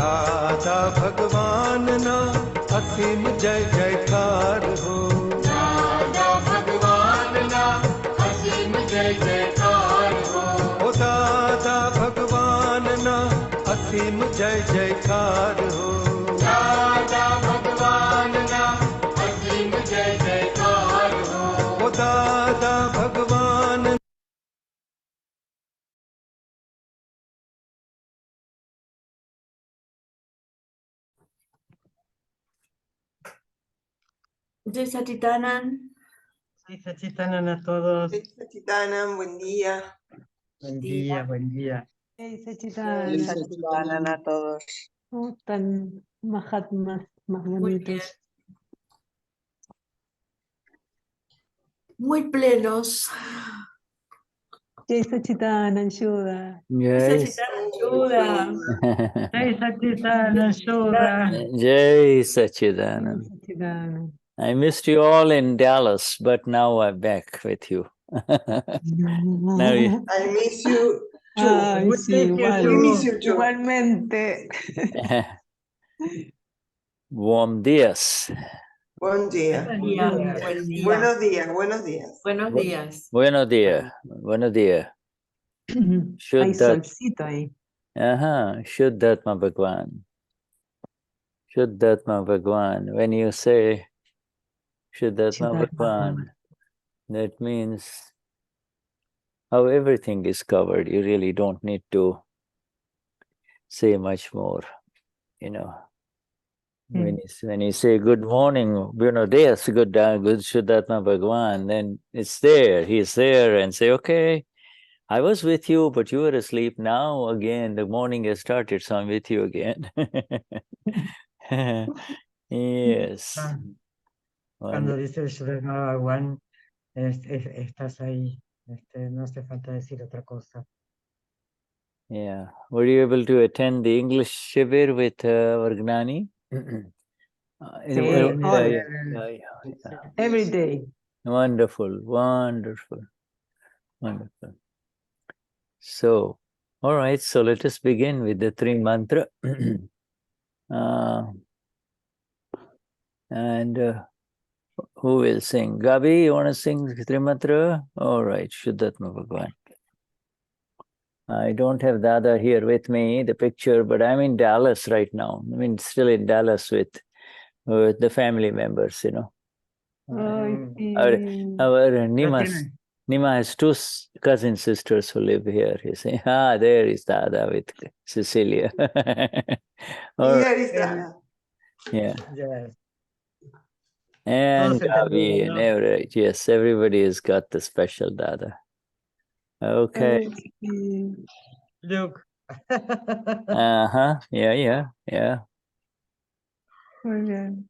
दादा भगवान ना असीम जय जयकार हो। दादा भगवान ना असीम जय जयकार हो। ओ दादा भगवान ना असीम जय जयकार हो। दादा भगवान ना असीम जय जयकार हो। ओ दादा भगवान Jai Sachitanan. Jai Sachitanan a todos. Jai Sachitanan, buen día. Buen día, buen día. Jai Jai Sachitanan. Sachitanan a todos. Oh, tan mahatmas, más Muy bien. bonitos. Muy plenos. Jai Sachitanan, Shuddha. Jai Sachitanan, Shuddha. Jai Sachitanan Shuddha. Jai Sachidanand. Jai Sachitanan. I missed you all in Dallas, but now I'm back with you. Now you, I miss you too. Ay, We sí, miss you igual, We miss you too. igualmente. warm dias. Buen día. Buen día. Buen día. Buenos días, buenos días. Buenos días. Buenos dias. Buenos dias. Hay Shuddhat. solcito ahí. Shuddhatma Bhagwan. Shuddhatma Bhagwan. When you say Shuddhatma Shuddhatma Bhagwan, that means how everything is covered. You really don't need to say much more, you know. When you say good morning, buenos dias, good Shuddhatma Bhagwan, then it's there, he's there, and say, okay, I was with you, but you were asleep. Now again, the morning has started, so I'm with you again. Yes. Cuando dice el Shuddhatma Bhagwan, estás ahí. No hace falta decir otra cosa. Yeah. Were you able to attend the English Shivir with our Gnani? Sí, Yeah. every day. Wonderful, wonderful, wonderful. So, all right, so let us begin with the three mantra. And who will sing? Gabi, you want to sing the three mantra? All right, Shuddhatma Bhagwan. I don't have Dada here with me, the picture, but I'm in Dallas right now. I mean, still in Dallas with the family members, you know. Ay, sí. Our Nima has two cousin sisters who live here. You see, there is Dada with Cecilia. Here is Dada. Yeah. Yes. And Todos Gabi entendieron, and ¿no? yes, everybody has got the special Dada. Okay. Ay, sí. Look. Yeah. Muy bien.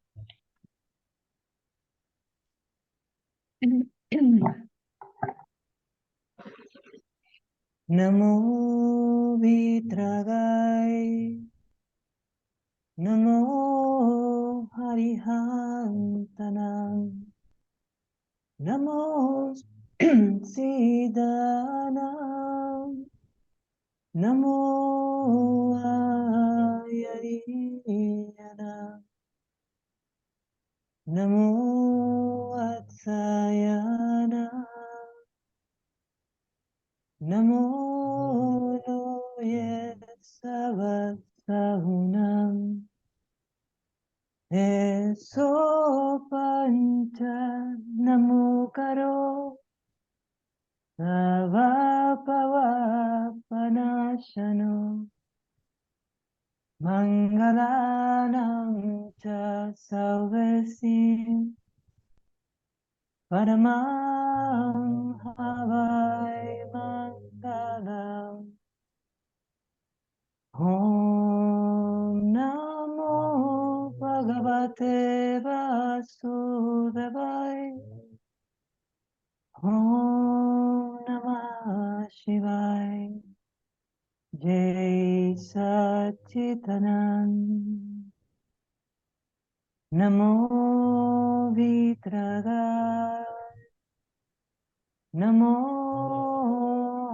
Namo Vitragai, Namo Harihantanam, Namo Siddhanam, Namo Ayariyanam, Namo Vatsayana, Namo Loye Savatsahunam, Eso Pancha Namo Karo, Savapava Panashano, Mangalanam Cha Salvesim, Paramam Havai Mangalam, Om Namo Bhagavate Vasudevaya, Om Namah Shivaya, Jai Satchitanand, Namo Vitraga, Namo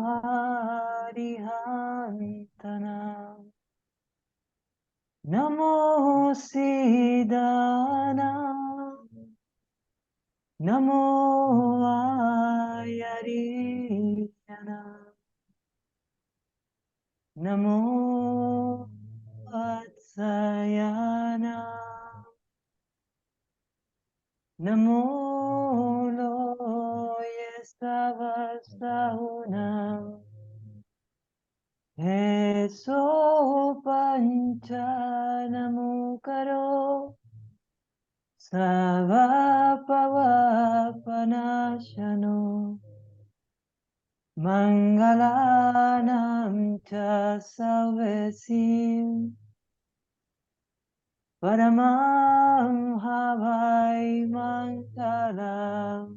Harihantanam, Siddhana, Namo Ayariyana, Namo Vatsayana, Namo Loye Savasahunam, Eso Pancha Namukaro, Savapavanashano, Mangalanam cha salvesim, Paramam havai mangalam,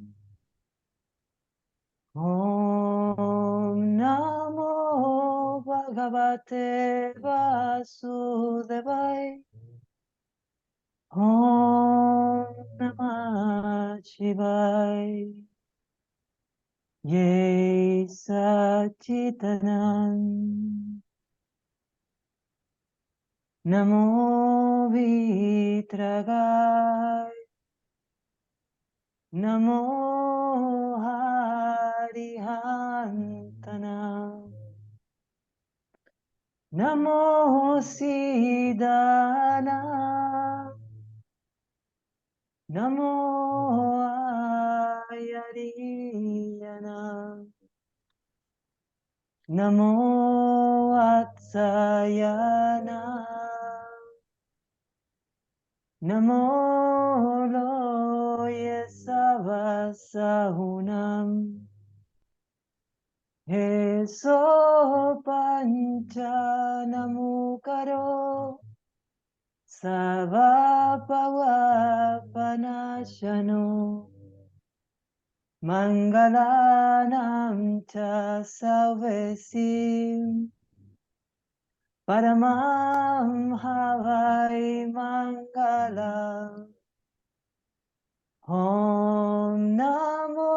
Om Namo Bhagavate Vasudevaya, Om Namah Shivaya. Ye Sachitanand, Namo Vitragai, Namo Harihantana, Namo Siddhana, Namo Ayariyana, Namo Vatsayana, Namo Loye Savasahunam, Eso Pancha Namukaro, Savapavanashano, Mangalanam cha salvesim, Paramam havai mangalam, Om Namo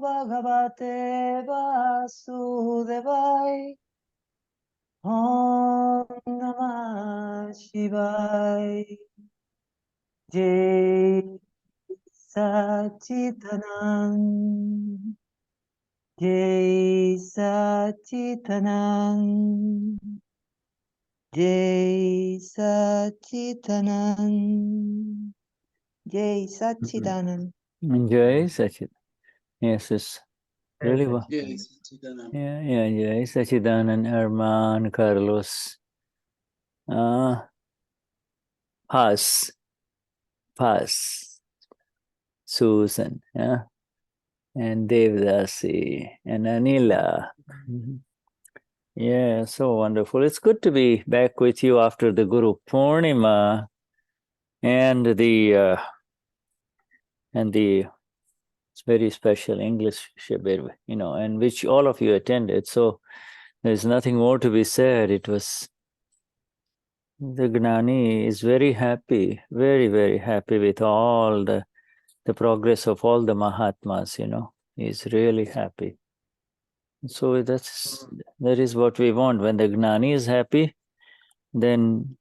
Bhagavate Vasudevaya, Om Namah Shivaya. Jai Sachitanand, Jai Sachitanand, Jai Sachitanand, Jai Sachidanand. Jai Sachit. Yes, it's really well. Yes. Yeah, Jai Sachidanand, Herman, Carlos, Paz, Susan, yeah, and Devdasi, and Anila. Yeah, so wonderful. It's good to be back with you after the Guru Purnima and the very special English Shibir, and which all of you attended. So there's nothing more to be said. It was, the Gnani is very happy, very, very happy with all the progress of all the Mahatmas, He's really happy. So that is what we want. When the Gnani is happy, then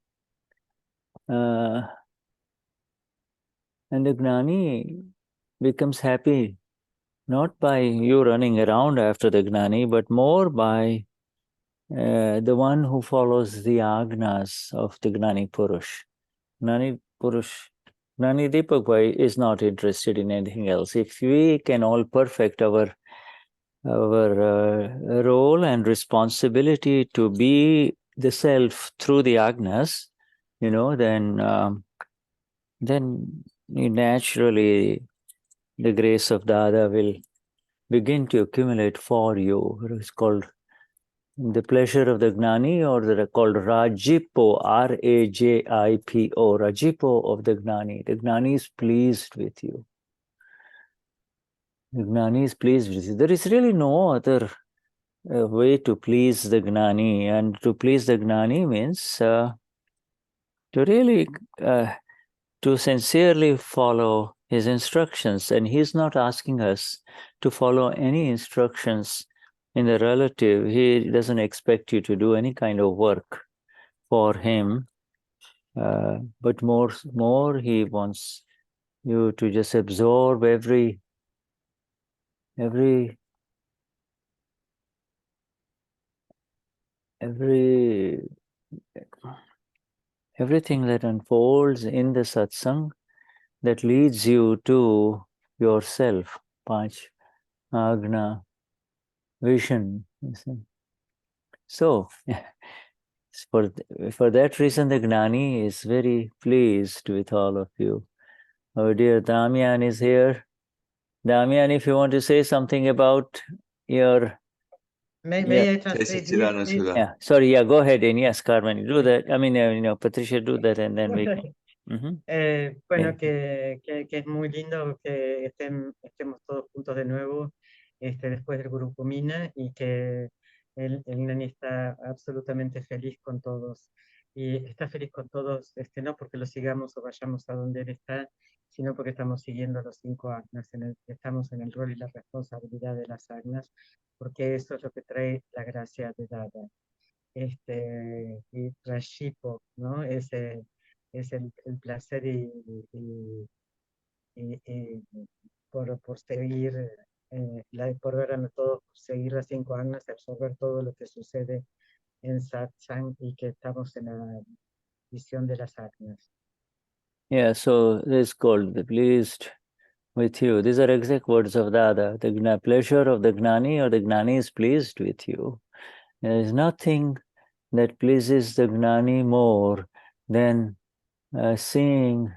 and the Gnani becomes happy not by you running around after the Gnani, but more by the one who follows the agnas of the Gnani Purush. Gnani Deepak Bhai is not interested in anything else. If we can all perfect our role and responsibility to be the self through the agnas, then naturally the grace of Dada will begin to accumulate for you. It's called the pleasure of the Gnani, or they're called Rajipo, R-A-J-I-P-O, Rajipo of the Gnani. The Gnani is pleased with you. The Gnani is pleased with you. There is really no other way to please the Gnani. And to please the Gnani means to really, to sincerely follow his instructions. And he's not asking us to follow any instructions in the relative. He doesn't expect you to do any kind of work for him. But more, he wants you to just absorb everything that unfolds in the satsang that leads you to yourself, Panch Agna vision. You see. So, for that reason, the Gnani is very pleased with all of you. Our dear Damien is here. Damien, if you want to say something about your... May I translate here, please? Yeah, sorry, yeah, go ahead. And yes, Carmen, do that. I mean, Patricia, do that, and then we can... Bueno, que es muy lindo que estemos todos juntos de nuevo después del Grupo Mina y que el Gnani está absolutamente feliz con todos. Y está feliz con todos, no porque lo sigamos o vayamos a donde él está, sino porque estamos siguiendo los 5 agnas, estamos en el rol y la responsabilidad de las agnas, porque eso es lo que trae la gracia de Dada. Y Rashipo, ¿no? Es el placer y por seguir, por ver a todos, seguir las 5 agnas, absorber todo lo que sucede en Satsang y que estamos en la visión de las agnas. Yeah, so this is called the pleased with you. These are exact words of Dada. The pleasure of the Gnani, or the Gnani is pleased with you. There is nothing that pleases the Gnani more than seeing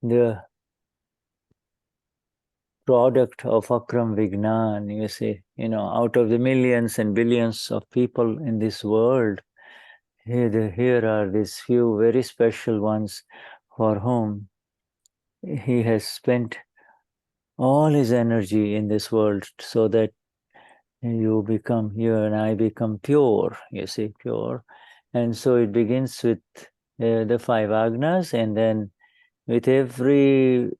the product of Akram Vignan. You see, out of the millions and billions of people in this world, here are these few very special ones for whom he has spent all his energy in this world so that you and I become pure, you see, pure. And so it begins with the 5 agnas, and then with every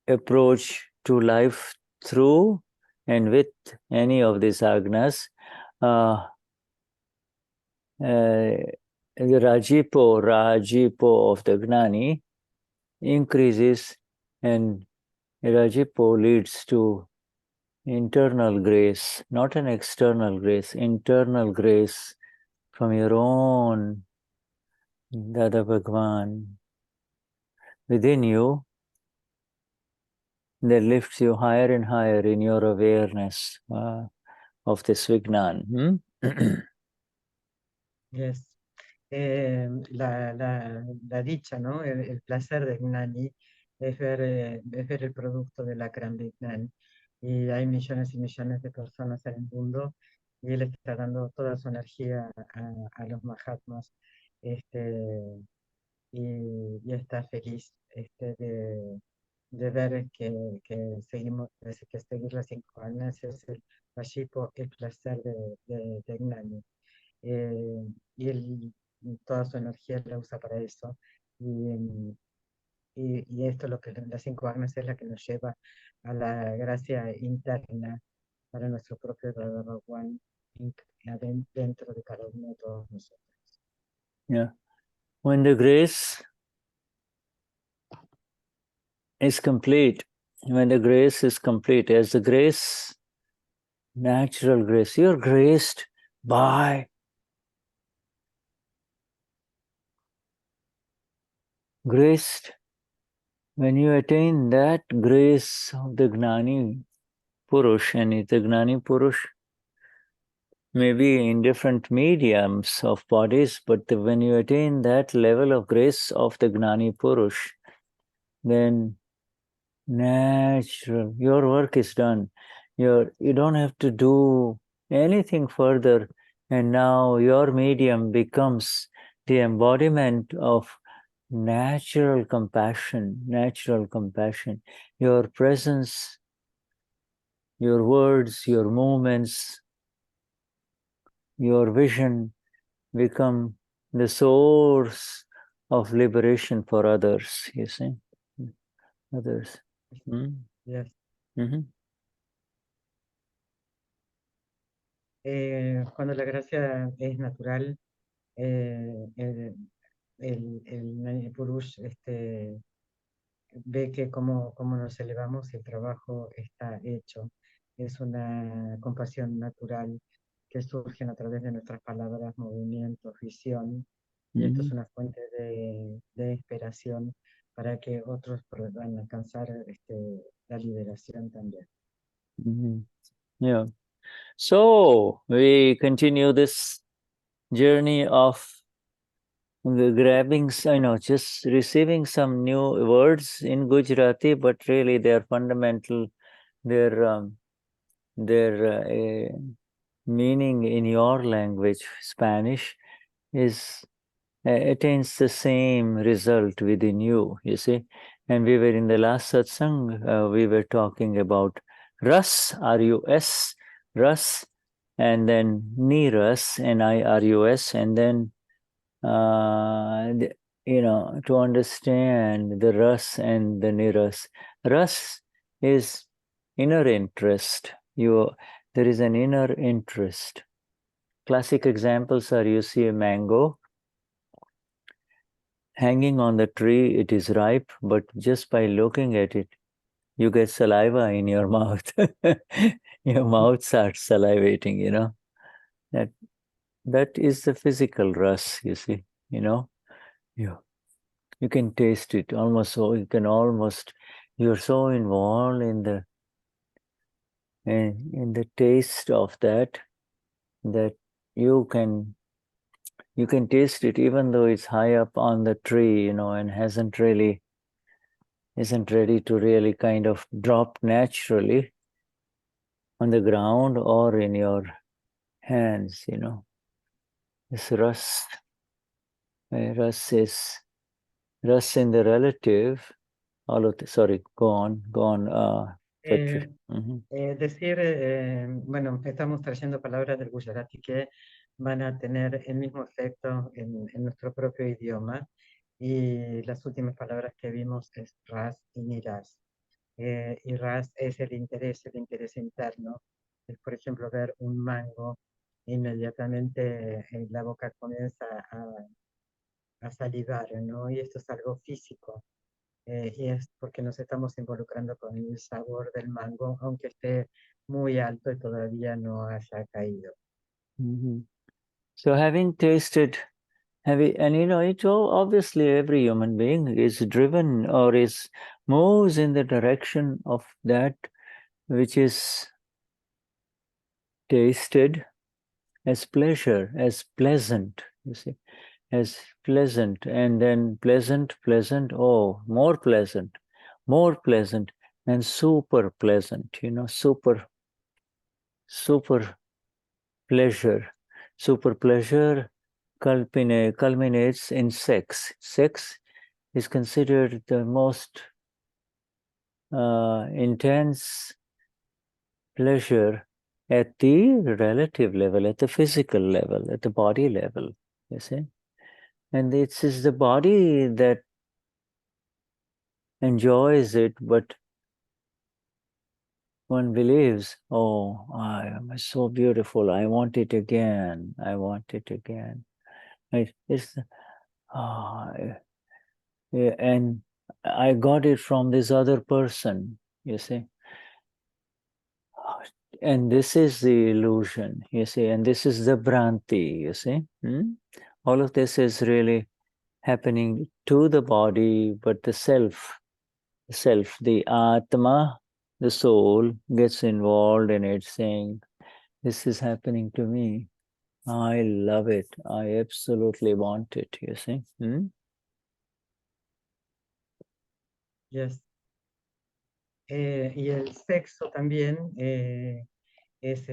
approach to life through and with any of these agnas, the Rajipo of the Gnani increases, and Rajipo leads to internal grace, not an external grace, internal grace from your own Dada Bhagwan within you, that lifts you higher and higher in your awareness of this Vignan. Yes. La dicha, ¿no? El placer de Gnani es ver el producto de la Akram Vignan. Y hay millones y millones de personas en el mundo y él está dando toda su energía a los Mahatmas y está feliz de ver que seguimos, que seguir las 5 almas es el Vashipo, el placer de Gnani. Y él toda su energía la usa para eso. Y esto, lo que las 5 agnes es la que nos lleva a la gracia interna para nuestro propio Bhagavan dentro de cada uno de todos nosotros. Yeah. When the grace is complete, as the grace, natural grace, you're graced by when you attain that grace of the Gnani Purush, and the Gnani Purush may be in different mediums of bodies, but when you attain that level of grace of the Gnani Purush, then natural, your work is done. You don't have to do anything further, and now your medium becomes the embodiment of natural compassion. Your presence, your words, your movements, your vision become the source of liberation for others, you see. Others. Yes. Cuando la gracia es natural, el Gnani Purush ve que cómo nos elevamos y el trabajo está hecho. Es una compasión natural que surge a través de nuestras palabras, movimientos, visión, y esto es una fuente de inspiración para que otros puedan alcanzar la liberación también. Yeah. So we continue this journey of grabbing, just receiving some new words in Gujarati, but really they're fundamental. Their meaning in your language, Spanish, is attains the same result within you. You see, and we were in the last satsang. We were talking about Ras, R-U-S, Ras, and then Niras, N-I-R-U-S, and then to understand the Ras and the Niras. Ras is inner interest. There is an inner interest. Classic examples are, you see a mango hanging on the tree, it is ripe, but just by looking at it, you get saliva in your mouth. Your mouth starts salivating, That is the physical rus, you see, You can taste it almost, so you're so involved in the taste of that you can taste it even though it's high up on the tree, and isn't ready to really kind of drop naturally on the ground or in your hands, This rust is in the relative. Sorry, go on, Patricia. Bueno, estamos trayendo palabras del Gujarati que van a tener el mismo efecto en nuestro propio idioma, y las últimas palabras que vimos es ras y niras. Y ras es el interés interno. Es, por ejemplo, ver un mango, inmediatamente la boca comienza a salivar, ¿no? Y esto es algo físico. Y es porque nos estamos involucrando con el sabor del mango, aunque esté muy alto y todavía no haya caído. So having tasted, obviously every human being is driven or moves in the direction of that which is tasted as pleasure, as pleasant, you see, as pleasant, and then pleasant, more pleasant, and super pleasant, super pleasure. Super pleasure culminates in sex. Sex is considered the most intense pleasure at the relative level, at the physical level, at the body level, you see. And it is the body that enjoys it, but one believes, oh, I am so beautiful, I want it again, and I got it from this other person, you see. And this is the illusion, you see, and this is the Bhranti, you see. All of this is really happening to the body, but the self, the Atma, the soul, gets involved in it, saying, this is happening to me. I love it. I absolutely want it, you see. Yes. Y el sexo también es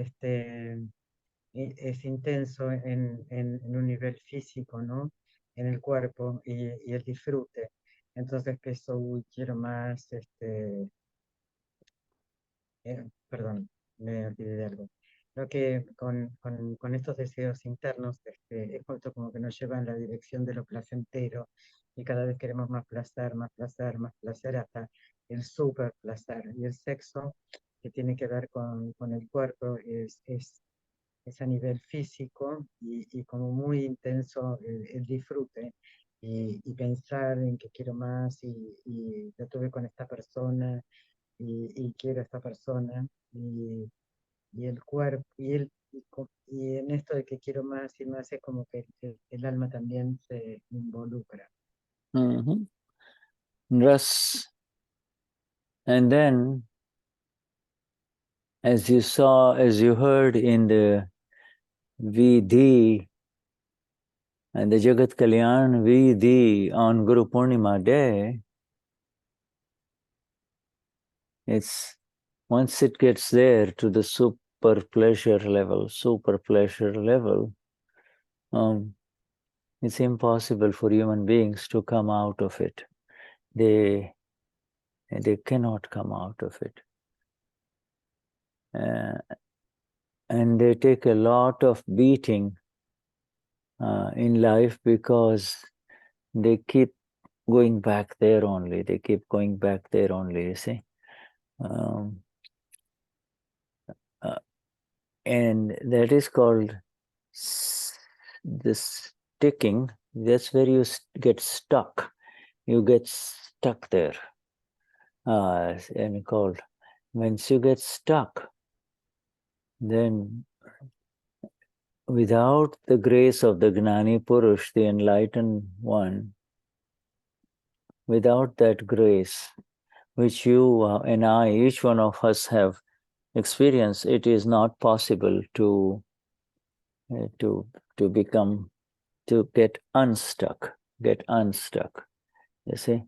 intenso en un nivel físico, ¿no? En el cuerpo y el disfrute. Entonces pienso, uy, quiero más, perdón, me olvidé de algo. Creo que con estos deseos internos es justo como que nos llevan en la dirección de lo placentero, y cada vez queremos más placer, hasta el super placer. Y el sexo, que tiene que ver con el cuerpo, es es a nivel físico y como muy intenso el disfrute y pensar en que quiero más y lo tuve con esta persona y quiero a esta persona y el cuerpo y en esto de que quiero más y más es como que el alma también se involucra. Mhm. Ras. And then, as you saw, as you heard in the Vidhi and the Jagat Kalyan Vidhi on Guru Purnima day, it's once it gets there to the super pleasure level, it's impossible for human beings to come out of it. They cannot come out of it. And they take a lot of beating in life because they keep going back there only. They keep going back there only, you see. And that is called the sticking. That's where you get stuck. You get stuck there. And called, once you get stuck, then without the grace of the Gnani Purush, the enlightened one, without that grace, which you and I, each one of us have experienced, it is not possible to become, to get unstuck, you see.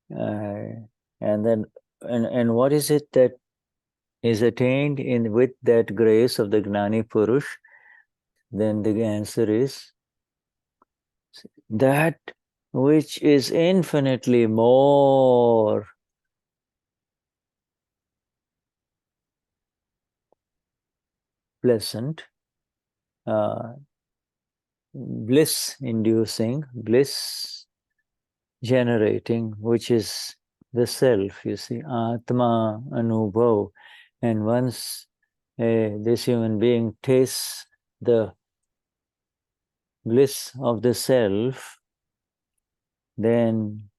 And then, and what is it that is attained in with that grace of the Gnani Purush? Then the answer is that which is infinitely more pleasant, bliss-inducing, bliss-generating, which is the self, you see, Atma Anubhav. And once this human being tastes the bliss of the self, then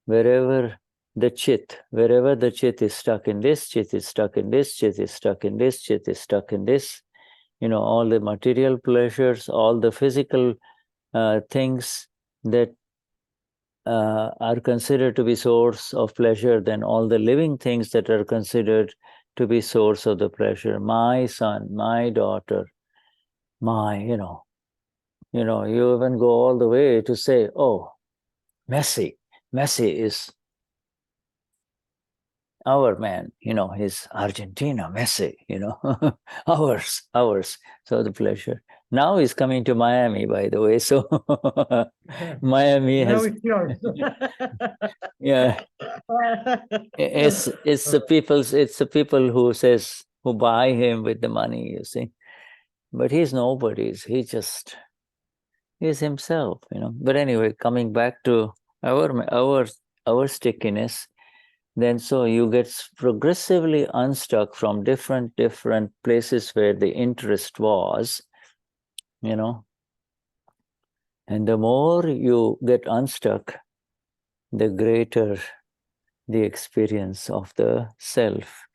wherever the chit is stuck in this, chit is stuck in this, chit is stuck in this, chit is stuck in this, you know, all the material pleasures, all the physical things that are considered to be source of pleasure, then all the living things that are considered to be source of the pleasure. My son, my daughter, my, you you even go all the way to say, oh, Messi is our man, he's Argentina, Messi, ours. So the pleasure. Now he's coming to Miami, by the way. So Miami has, yeah, it's the people who buy him with the money, you see. But he's nobody's. He's himself, But anyway, coming back to our stickiness, then so you get progressively unstuck from different places where the interest was, and the more you get unstuck, the greater the experience of the self.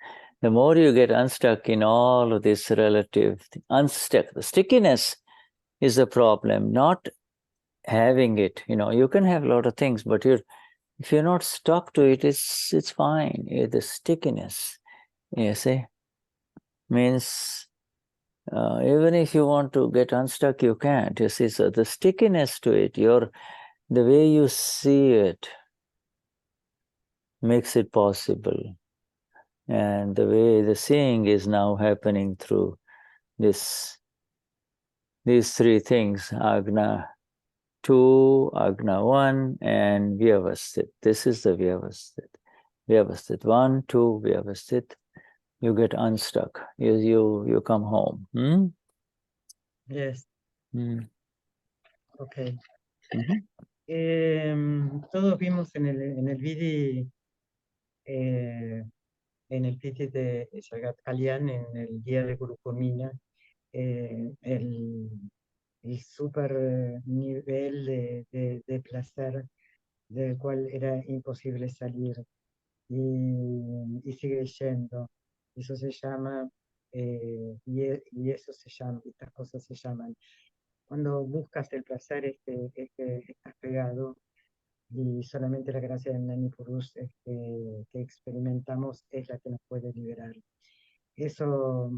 The more you get unstuck in all of this relative unstuck, the stickiness is the problem, not having it. You can have a lot of things, but if you're not stuck to it, it's fine. The stickiness, you see, means even if you want to get unstuck, you can't. You see, so the stickiness to it, the way you see it, makes it possible, and the way the seeing is now happening through these three things: Agna 2, Agna 1, and Vyavasthit. This is the Vyavasthit. Vyavasthit 1, 2, Vyavasthit. You get unstuck. You come home. Yes. Okay. Mm-hmm. Todos vimos en el Vidi, en el Piti de Jagat Kalyan, en el día de Guru Purnima, el super nivel de placer del cual era imposible salir y sigue yendo. Eso se llama, y eso se llama, estas cosas se llaman. Cuando buscas el placer, estás pegado, y solamente la gracia del Gnani Purush que experimentamos es la que nos puede liberar. Eso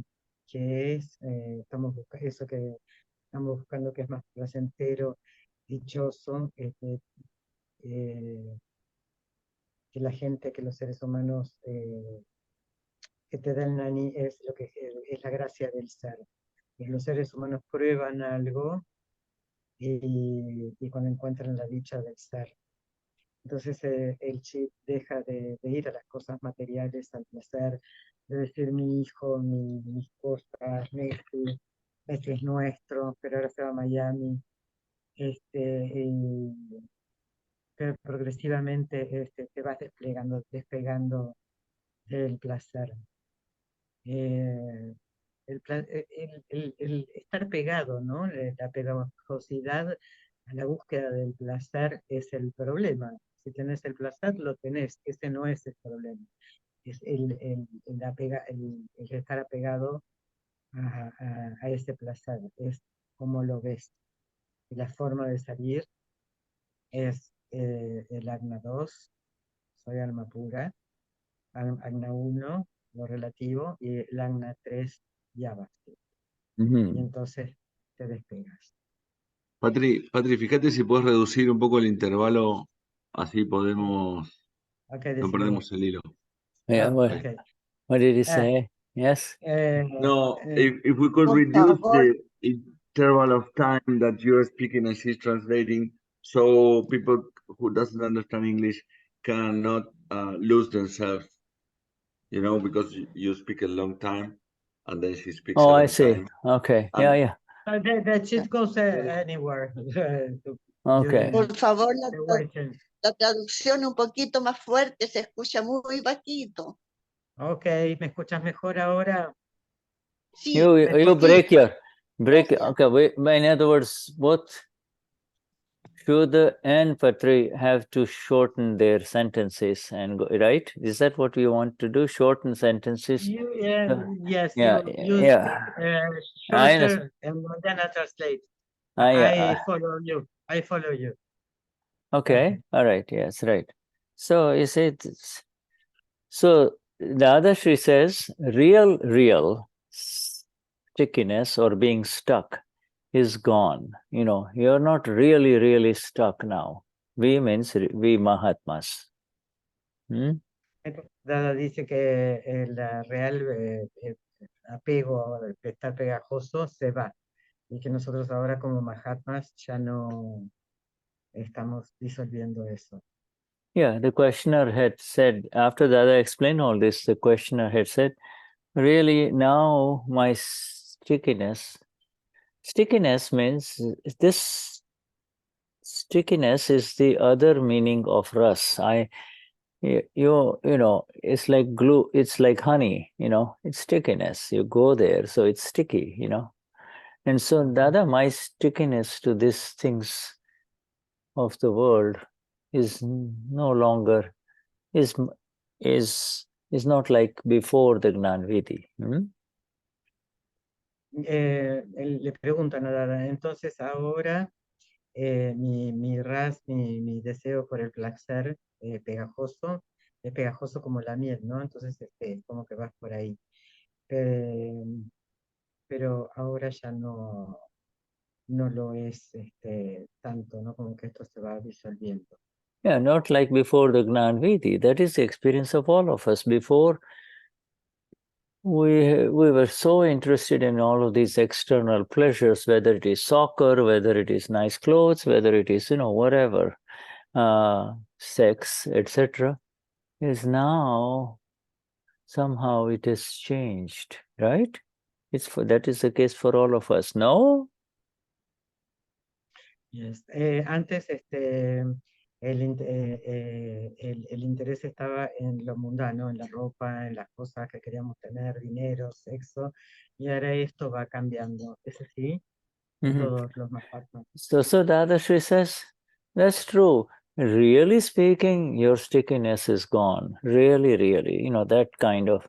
que es, eso que estamos buscando, que es más placentero, dichoso, que la gente, que los seres humanos, que te da el Gnani, es lo que es la gracia del ser. Y los seres humanos prueban algo y cuando encuentran la dicha del ser. Entonces el chip deja de ir a las cosas materiales, al placer, de decir mi hijo, mi esposa, Messi es nuestro, pero ahora se va a Miami. Pero progresivamente te vas despegando del placer. Eh, el estar pegado, ¿no? La pegajosidad a la búsqueda del placer es el problema. Si tenés el placer, lo tenés. Ese no es el problema. Es el estar apegado a ese placer. Es como lo ves. Y la forma de salir es el Agna 2, soy alma pura, Agna 1, lo relativo, y el Agna 3, Yavasti. Y entonces te despegas. Patri, fíjate si puedes reducir un poco el intervalo, así podemos, Okay, no perdemos el hilo. Yeah, okay. what did he say? Yes? No, if we could Por reduce favor. the interval of time that you're speaking and she's translating, so people who doesn't understand English cannot lose themselves, you know, because you speak a long time and then she speaks a Oh, long I see. time. Okay. And Yeah. That shit goes anywhere. Okay. Por favor, The waiting. la traducción un poquito más fuerte, se escucha muy bajito. Ok, ¿me escuchas mejor ahora? Sí, You break poquito. okay, wait, in other words, both Shuddha and Patri have to shorten their sentences and go, right? Is that what we want to do? Shorten sentences? Yes, Yeah, you yeah. speak I understand. shorter and then I translate. Yeah. I follow you. I follow you. Okay, all right, yes, right. So you say, so Dadashri says, real stickiness or being stuck is gone. You know, you're not really stuck now. We means we Mahatmas. Dada dice que el real apego, de estar pegajoso, se va. Y que nosotros ahora como Mahatmas ya no estamos disolviendo eso. Yeah, the questioner had said, after Dada explained all this, the questioner had said, really now my stickiness means this stickiness is the other meaning of ras. You know, it's like glue, it's like honey, you know, it's stickiness. You go there, so it's sticky, you know. And so Dada, my stickiness to these things of the world is no longer, is not like before the Gnan Vidi. Le preguntan a Dada, entonces ahora mi deseo por el placer pegajoso es pegajoso como la miel, ¿no? Entonces como que vas por ahí. Pero ahora ya no lo es tanto, ¿no? Como que esto se va disolviendo. Yeah, not like before the Gnan Vidi. That is the experience of all of us. Before, we were so interested in all of these external pleasures, whether it is soccer, whether it is nice clothes, whether it is, you know, whatever, sex, etc. Is now somehow it has changed, right? That is the case for all of us. No? Yes. Antes el interés estaba en lo mundano, en la ropa, en las cosas que queríamos tener, dinero, sexo, y ahora esto va cambiando. ¿Es así? En todos los Mahatmas. So Dadashri says, that's true. Really speaking, your stickiness is gone. Really, really. That kind of,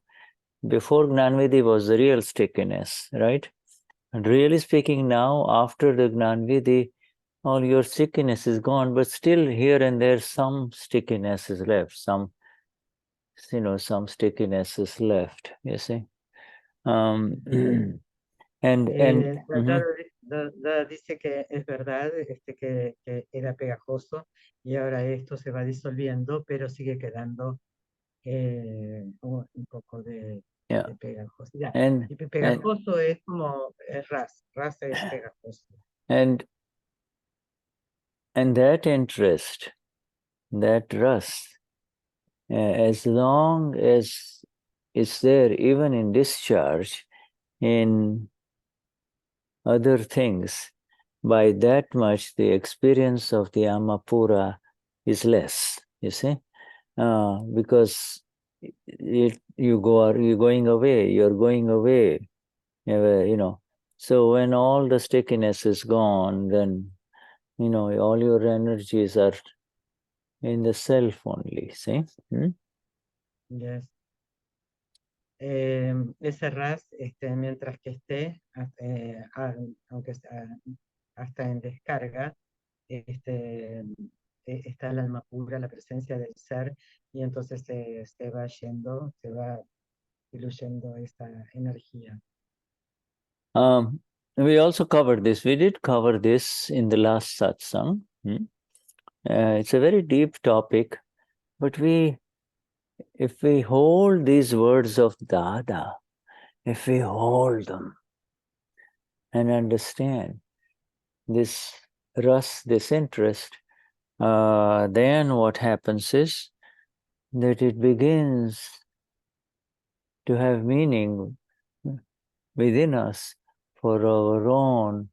before Gnanvidhi was the real stickiness, right? And really speaking now, after the Gnanvidhi, all your stickiness is gone, but still here and there some stickiness is left. Some stickiness is left, you see. Dada dice que es verdad que era pegajoso y ahora esto se va disolviendo, pero sigue quedando un poco de pegajosidad. Y pegajoso es como ras es pegajoso. And that interest, that rust, as long as it's there, even in discharge, in other things, by that much the experience of the Amapura is less, you see, because you're going away, so when all the stickiness is gone, then all your energies are in the self only, see? Yes. Ese ras, mientras que esté, aunque hasta en descarga, está el alma pura, la presencia del ser, y entonces se va yendo, se va diluyendo esa energía. We also covered this. We did cover this in the last satsang. It's a very deep topic, but if we hold these words of Dada, if we hold them and understand this rus, this interest, then what happens is that it begins to have meaning within us for our own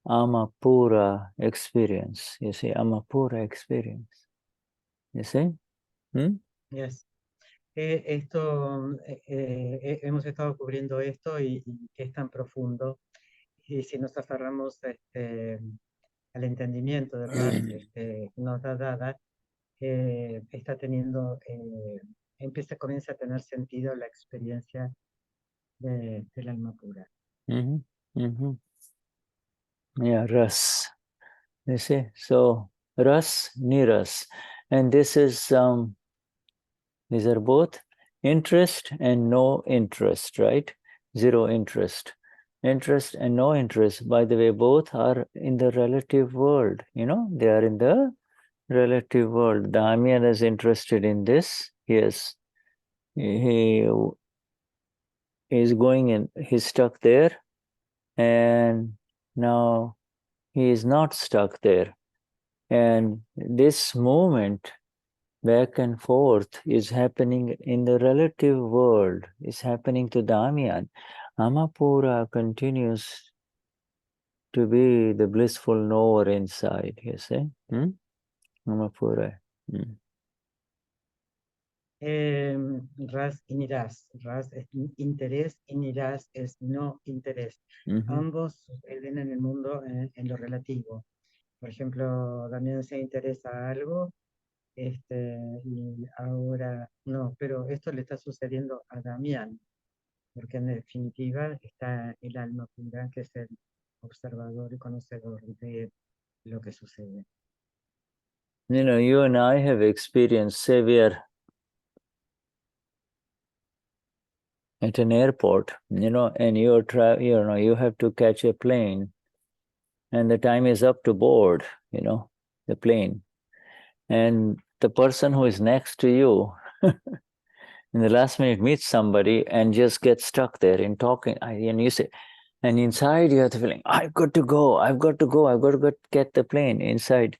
Amapura experience. You see, Amapura experience. You see? Yes. Hemos estado cubriendo esto y es tan profundo. Y si nos aferramos al entendimiento del ras, nos da Dada, está teniendo, comienza a tener sentido la experiencia del alma pura. Yeah, ras. You see, so ras, niras, and this is these are both interest and no interest, right? Zero interest. Interest and no interest, by the way, both are in the relative world, they are in the relative world. Damien is interested in this. Yes, he is going in, he's stuck there, and now he is not stuck there. And this movement back and forth is happening in the relative world, is happening to Damien. Amapura continues to be the blissful knower inside, you see? Amapura. Ras y niras. Ras es interés y niras es no interés. Ambos suceden en el mundo en lo relativo. Por ejemplo, Damien se interesa a algo, y ahora no, pero esto le está sucediendo a Damien, porque en definitiva está el alma pura, que es el observador y conocedor de lo que sucede. You and I have experienced, say we are at an airport, and you have to catch a plane, and the time is up to board, the plane. And the person who is next to you in the last minute meets somebody and just gets stuck there in talking, and you say, and inside you have the feeling, I've got to go, I've got to get the plane inside.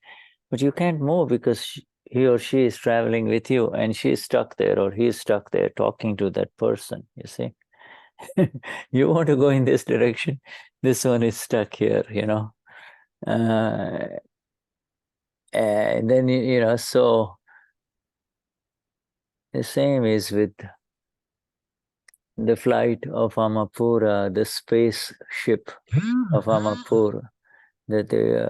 But you can't move because he or she is traveling with you, and she's stuck there, or he's stuck there talking to that person, you see. You want to go in this direction, this one is stuck here, And then, so the same is with the flight of Amapura, the spaceship of Amapura, that they,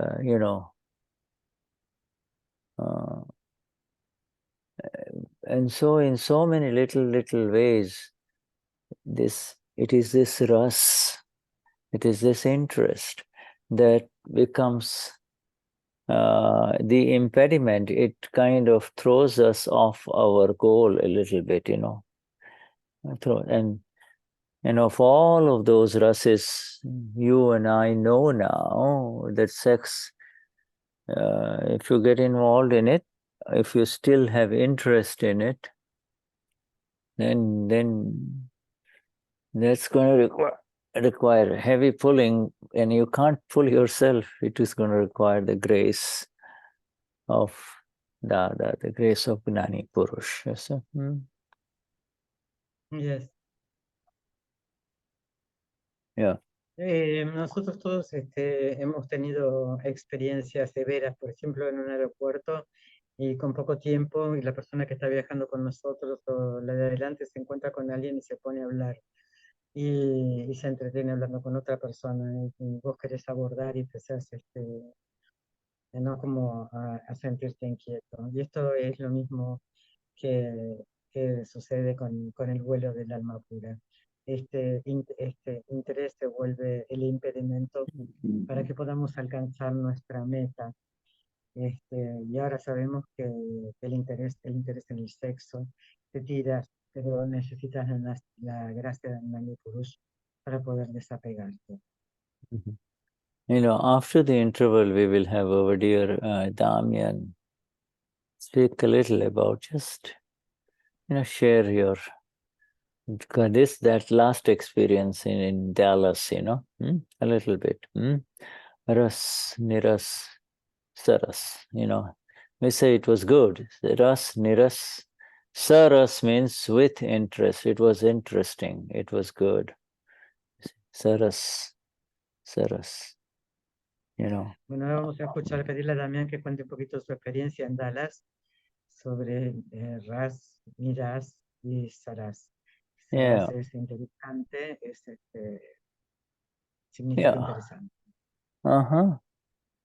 and so in so many little ways, it is this ras, it is this interest that becomes the impediment. It kind of throws us off our goal a little bit, And of all of those rases, you and I know now that sex, if you get involved in it, if you still have interest in it, then that's going to require heavy pulling, and you can't pull yourself. It is going to require the grace of the grace of Gnani Purush. Yes, Yes. Yeah. Nosotros todos hemos tenido experiencias severas, por ejemplo, en un aeropuerto y con poco tiempo, y la persona que está viajando con nosotros o la de adelante se encuentra con alguien y se pone a hablar y se entretiene hablando con otra persona y vos querés abordar y empezás no como a sentirte inquieto. Y esto es lo mismo que sucede con el vuelo del alma pura. Este interés se vuelve el impedimento para que podamos alcanzar nuestra meta. Y ahora sabemos que el interés en el sexo te tiras, pero necesitas la gracia de Gnani Purush para poder desapegarte. After the interval, we will have our dear Damien speak a little about just, share your that last experience in Dallas, a little bit. Ras, niras, saras, we say it was good. Ras, niras, saras means with interest. It was interesting. It was good. Saras, saras, Bueno, vamos a escuchar, pedirle a Damián que cuente un poquito su experiencia en Dallas sobre Ras, Miras y Saras. Saras es interesante, significa interesante.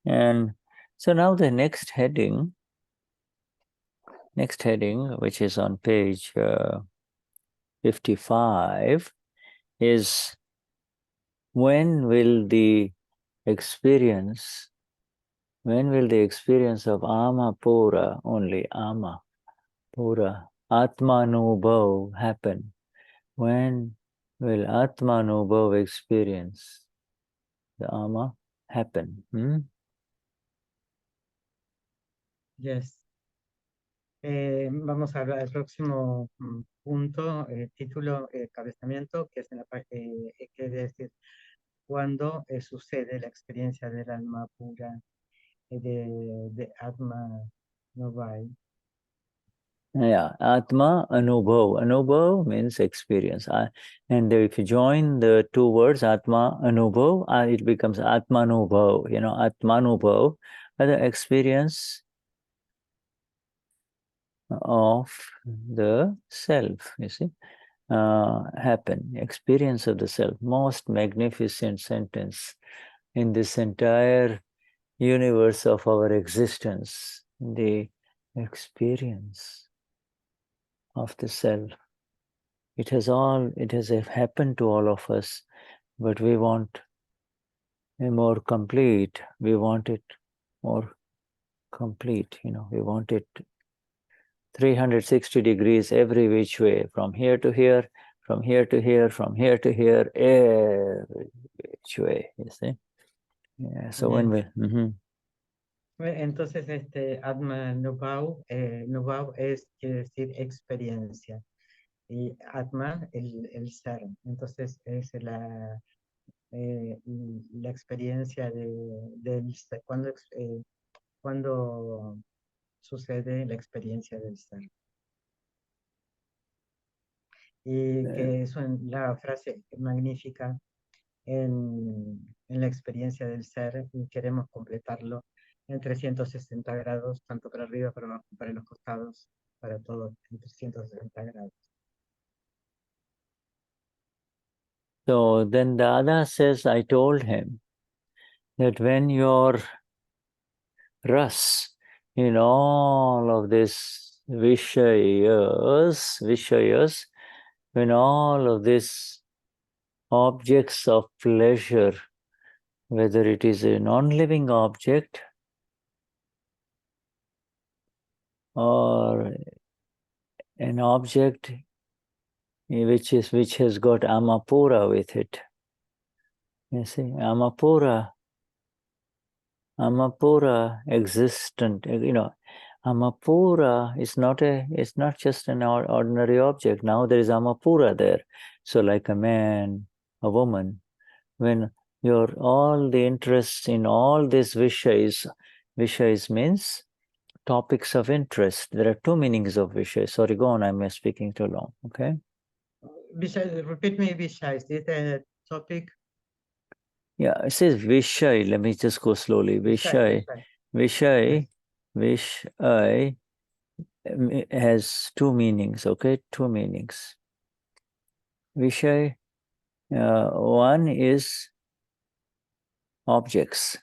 And so now the next heading, which is on page 55, is when will the experience of Ama Pura, only Ama Pura, Atmanubhav happen? When will Atmanubhav experience, the Ama, happen? Yes. Vamos a hablar del próximo punto, título, cabezamiento, que es quiere decir cuando sucede la experiencia del alma pura, de Atma Novai. Yeah, Atma Anubhav. Anubhav means experience. And if you join the two words, Atma Anubhav, it becomes Atmanubhav. Atmanubhav, the experience of the self, you see, happen. Experience of the self. Most magnificent sentence in this entire universe of our existence. The experience of the self. It has happened to all of us, but we want a more complete. We want it more complete. We want it 360 degrees every which way, from here to here, from here to here, from here to here, every which way. You see. Yeah. So when we. Entonces, Atma Nubhav, Nubhav quiere decir experiencia, y Atma, el ser. Entonces, es la experiencia del ser, cuando sucede la experiencia del ser. Y que eso en la frase magnífica en la experiencia del ser, y queremos completarlo en 360 grados, tanto para arriba, para abajo, para los costados, para todo, en 360 grados. So then Dada says, I told him that when your ras in all of this vishayas, when all of these objects of pleasure, whether it is a non-living object or an object which has got amapura with it. You see, amapura existent, amapura is it's not just an ordinary object. Now there is amapura there. So like a man, a woman, when all the interests in all these vishayas means topics of interest. There are two meanings of vishaya. Sorry, go on, I'm speaking too long, okay? Repeat me Vishai, is this a topic? Yeah, it says Vishay. Let me just go slowly. Vishay. Vishay. Vishay has two meanings, okay? Two meanings. Vishay, one is objects.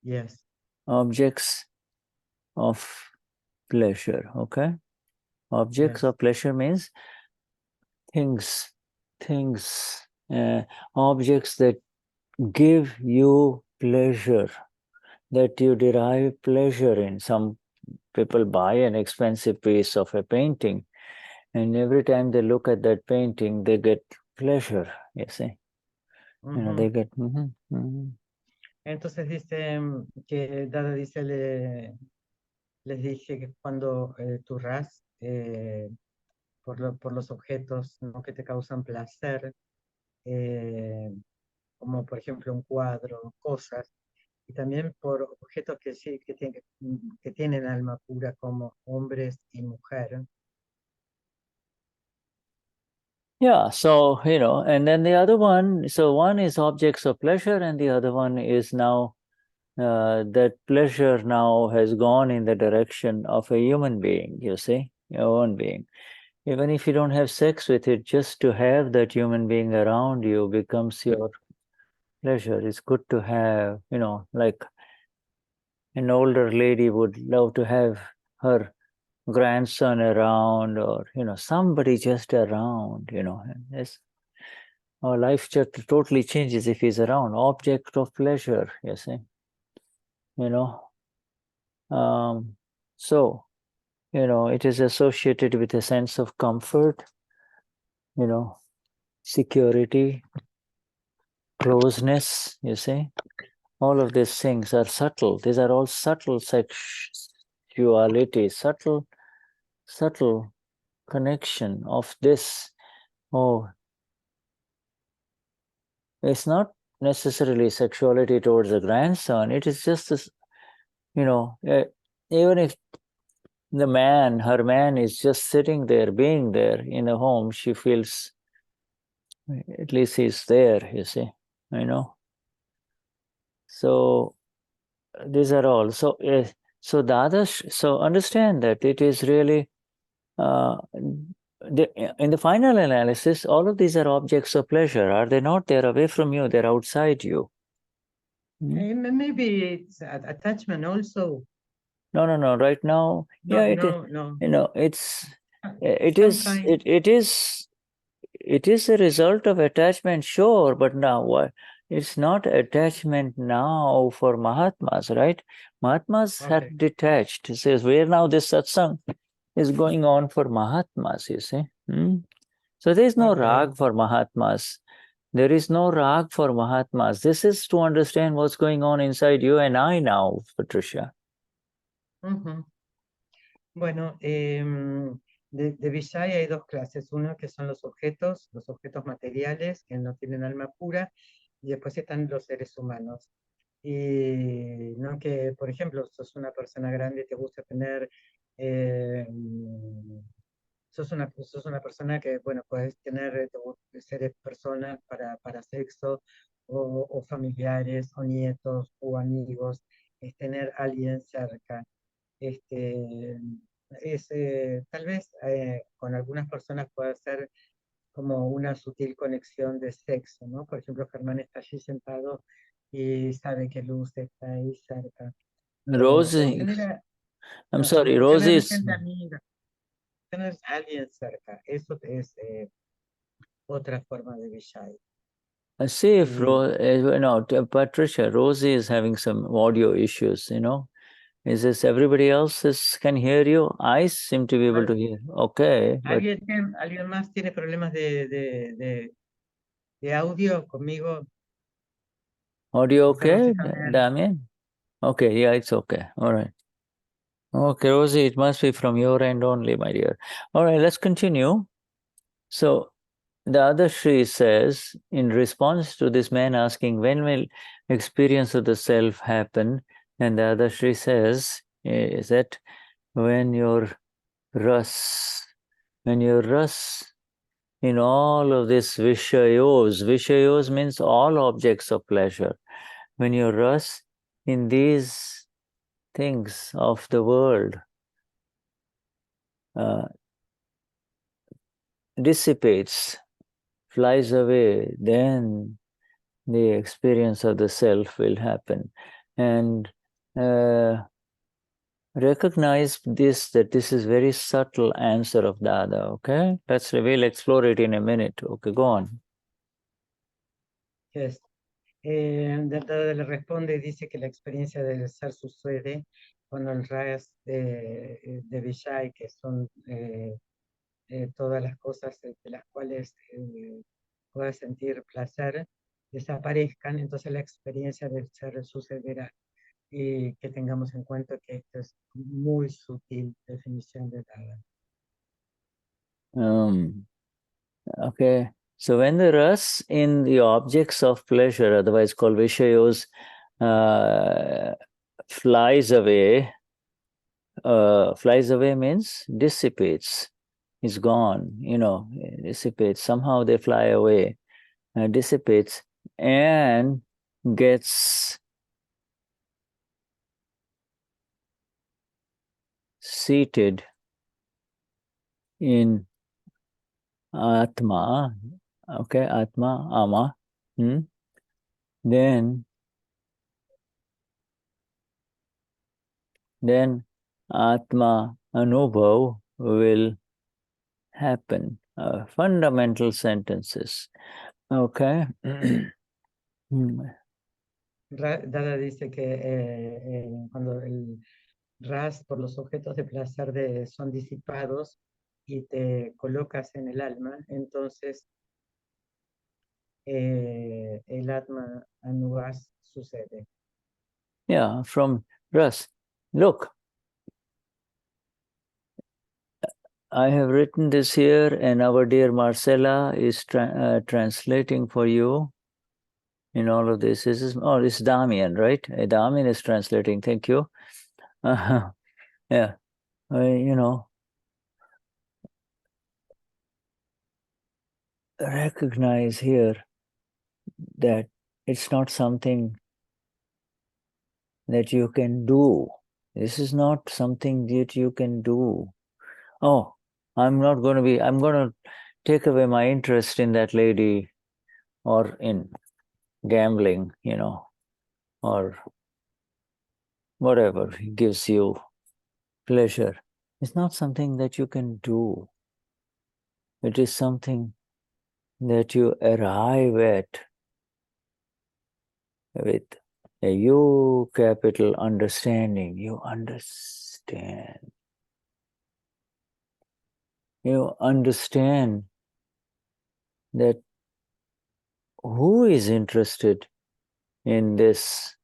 Yes. Objects of pleasure, okay? Objects Yes. of pleasure means things, objects that give you pleasure, that you derive pleasure in. Some people buy an expensive piece of a painting, and every time they look at that painting, they get pleasure, you see. They get... Entonces dice que Dada dice, les dije que cuando tu ras por los objetos, ¿no?, que te causan placer, como por ejemplo un cuadro, cosas, y también por objetos que sí, que tienen alma pura, como hombres y mujer. Yeah, so, and then the other one, so one is objects of pleasure, and the other one is now, that pleasure now has gone in the direction of a human being, you see, a human being. Even if you don't have sex with it, just to have that human being around you becomes your pleasure. It's good to have, like an older lady would love to have her grandson around, or, somebody just around, our life just totally changes if he's around. Object of pleasure, you see, so, it is associated with a sense of comfort, security, closeness, you see. All of these things are subtle. These are all subtle sexuality, subtle connection of this. Oh, it's not necessarily sexuality towards a grandson. It is just this, even if her man is just sitting there, being there in a home, she feels at least he's there, you see, So these are all. So Dadash, so understand that it is really, in the final analysis, all of these are objects of pleasure, are they not? They're away from you, they're outside you. Maybe it's attachment also. No. Right now, No, yeah, it is a result of attachment, sure, but now what? It's not attachment now for Mahatmas, right? Mahatmas have detached. It says where now this satsang is going on for Mahatmas, you see. So there is no rag for Mahatmas. There is no rag for Mahatmas. This is to understand what's going on inside you and I now, Patricia. Bueno, de Vishaya hay dos clases. Uno que son los objetos materiales que no tienen alma pura, y después están los seres humanos. Y no que, por ejemplo, sos una persona grande y te gusta tener, sos una persona que, bueno, puedes tener seres personas para sexo, o familiares, o nietos, o amigos, es tener a alguien cerca. Tal vez con algunas personas puede ser como una sutil conexión de sexo, ¿no? Por ejemplo, Germán está allí sentado y sabe que Luz está ahí cerca. Pero Rosie, I'm no, sorry, Rosie tener is. gente amiga, tener a alguien cerca, eso es otra forma de Vijay. See if Y Patricia, Rosie is having some audio issues, Is this everybody else can hear you? I seem to be able to hear. Okay, but ¿alguien más tiene problemas de audio conmigo? audio Porque Rosy okay, también. Damien? Okay, yeah, it's okay. All right. Okay, Rosie, it must be from your end only, my dear. All right, let's continue. So the other Shri says, in response to this man asking, when will experience of the self happen? And the other Shri says, is that when your rus in all of this Vishayos means all objects of pleasure. When you rus in these things of the world dissipates, flies away, then the experience of the self will happen. And recognize this, that this is very subtle answer of Dada, okay? We'll explore it in a minute. Okay, go on. Yes. Dada le responde y dice que la experiencia del ser sucede cuando el ras de Vijay, que son todas las cosas de las cuales puedas sentir placer, desaparezcan, entonces la experiencia del ser sucederá. Y que tengamos en cuenta que esto es muy sutil definición de Dada. Okay, so when the ras in the objects of pleasure, otherwise called Vishayos, flies away means dissipates, is gone, dissipates. Somehow they fly away, dissipates, and gets seated in Atma, okay, Atma, Ama, then Atma Anubhav will happen. Fundamental sentences. Okay. Dada dice que cuando el ras por los objetos de placer son disipados y te colocas en el alma, entonces el atma anuvas sucede. Yeah, from ras. Look, I have written this here, and our dear Marcella is translating for you in all of this. It's Damien, right? Damien is translating. Thank you. Yeah, recognize here that it's not something that you can do. This is not something that you can do. Oh, I'm going to take away my interest in that lady or in gambling, or whatever gives you pleasure. It's not something that you can do. It is something that you arrive at with a U capital understanding. You understand. You understand that who is interested in this,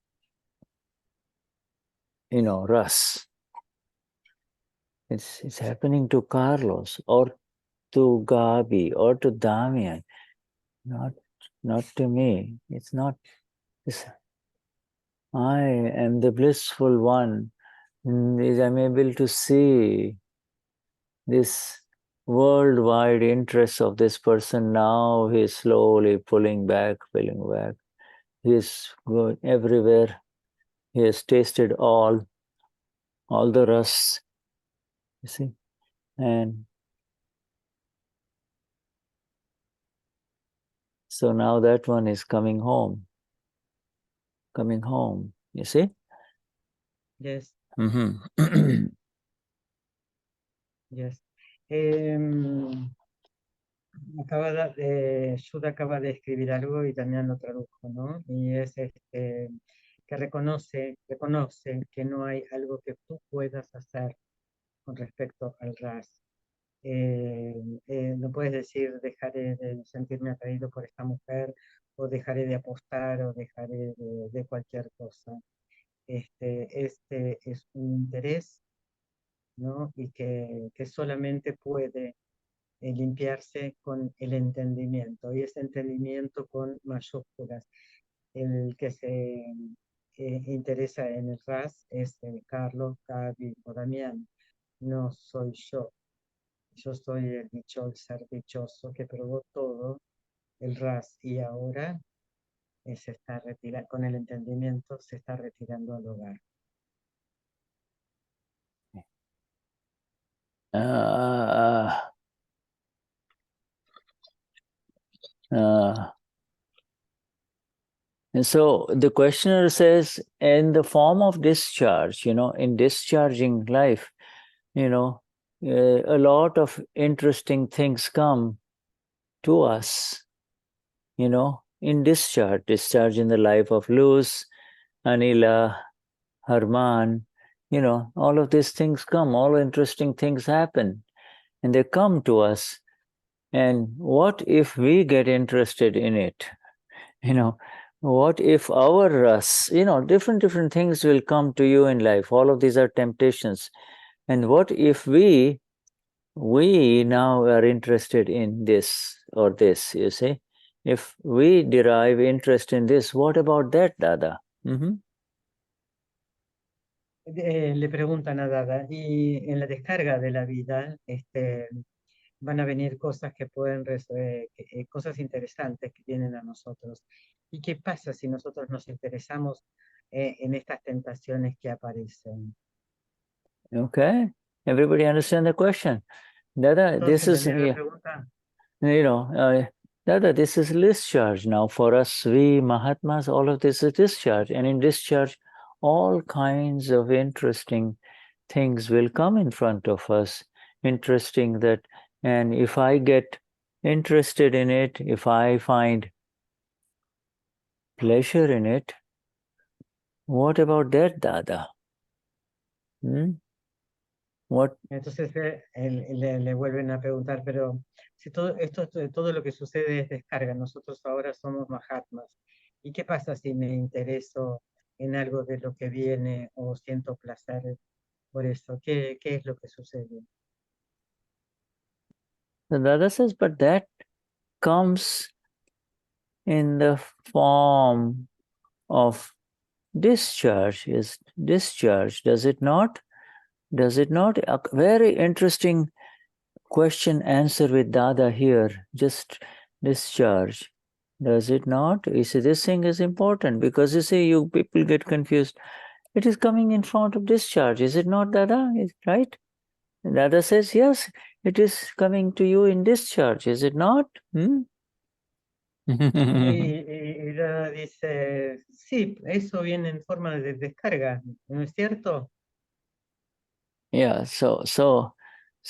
Russ? It's happening to Carlos or to Gabi or to Damien, not to me. It's not. I am the blissful one. I'm able to see this worldwide interest of this person. Now he's slowly pulling back. He is going everywhere. He has tasted all the ras, you see, and so now that one is coming home, you see? Yes, Mm-hmm. yes. Shuddha acaba de escribir algo y también lo tradujo, ¿no? Y es que reconoce que no hay algo que tú puedas hacer con respecto al ras. No puedes decir dejaré de sentirme atraído por esta mujer, o dejaré de apostar, o dejaré de cualquier cosa. Este es un interés, ¿no? Y que solamente puede limpiarse con el entendimiento, y ese entendimiento con mayúsculas. El que se interesa en el ras es Carlos, Gaby o Damián, no soy yo. Yo soy el ser dichoso que probó todo el ras y ahora se está retirando, con el entendimiento se está retirando al hogar. And so the questioner says, in the form of discharge, in discharging life, a lot of interesting things come to us, in discharge in the life of Luz, Anila, Harman, all of these things come, all interesting things happen, and they come to us. And what if we get interested in it? What if our ras, different things will come to you in life. All of these are temptations. And what if we now are interested in this or this, you see? If we derive interest in this, what about that, Dada? Le preguntan a Dada, y en la descarga de la vida, van a venir cosas que pueden, cosas interesantes que vienen a nosotros. ¿Y qué pasa si nosotros nos interesamos en estas tentaciones que aparecen? Okay, everybody understand the question? Dada, this is, ¿Entendieron la pregunta? Dada, this is discharge now for us, we Mahatmas, all of this is discharge. And in discharge, all kinds of interesting things will come in front of us. Interesting that, and if I get interested in it, if I find pleasure in it, what about that, Dada? What? Entonces le vuelven a preguntar, pero si todo lo que sucede es descarga, nosotros ahora somos Mahatmas, ¿y qué pasa si me intereso en algo de lo que viene o siento placer por eso? ¿Qué es lo que sucede? The Dada says, but that comes in the form of discharge, does it not? Does it not? A very interesting question answer with Dada here, just discharge. Does it not? You see, this thing is important because you see, you people get confused. It is coming in front of discharge, is it not, Dada? Is right? And Dada says, yes, it is coming to you in discharge, is it not? Y Dada dice, sí, eso viene en forma de descarga, ¿no es cierto? Yeah, so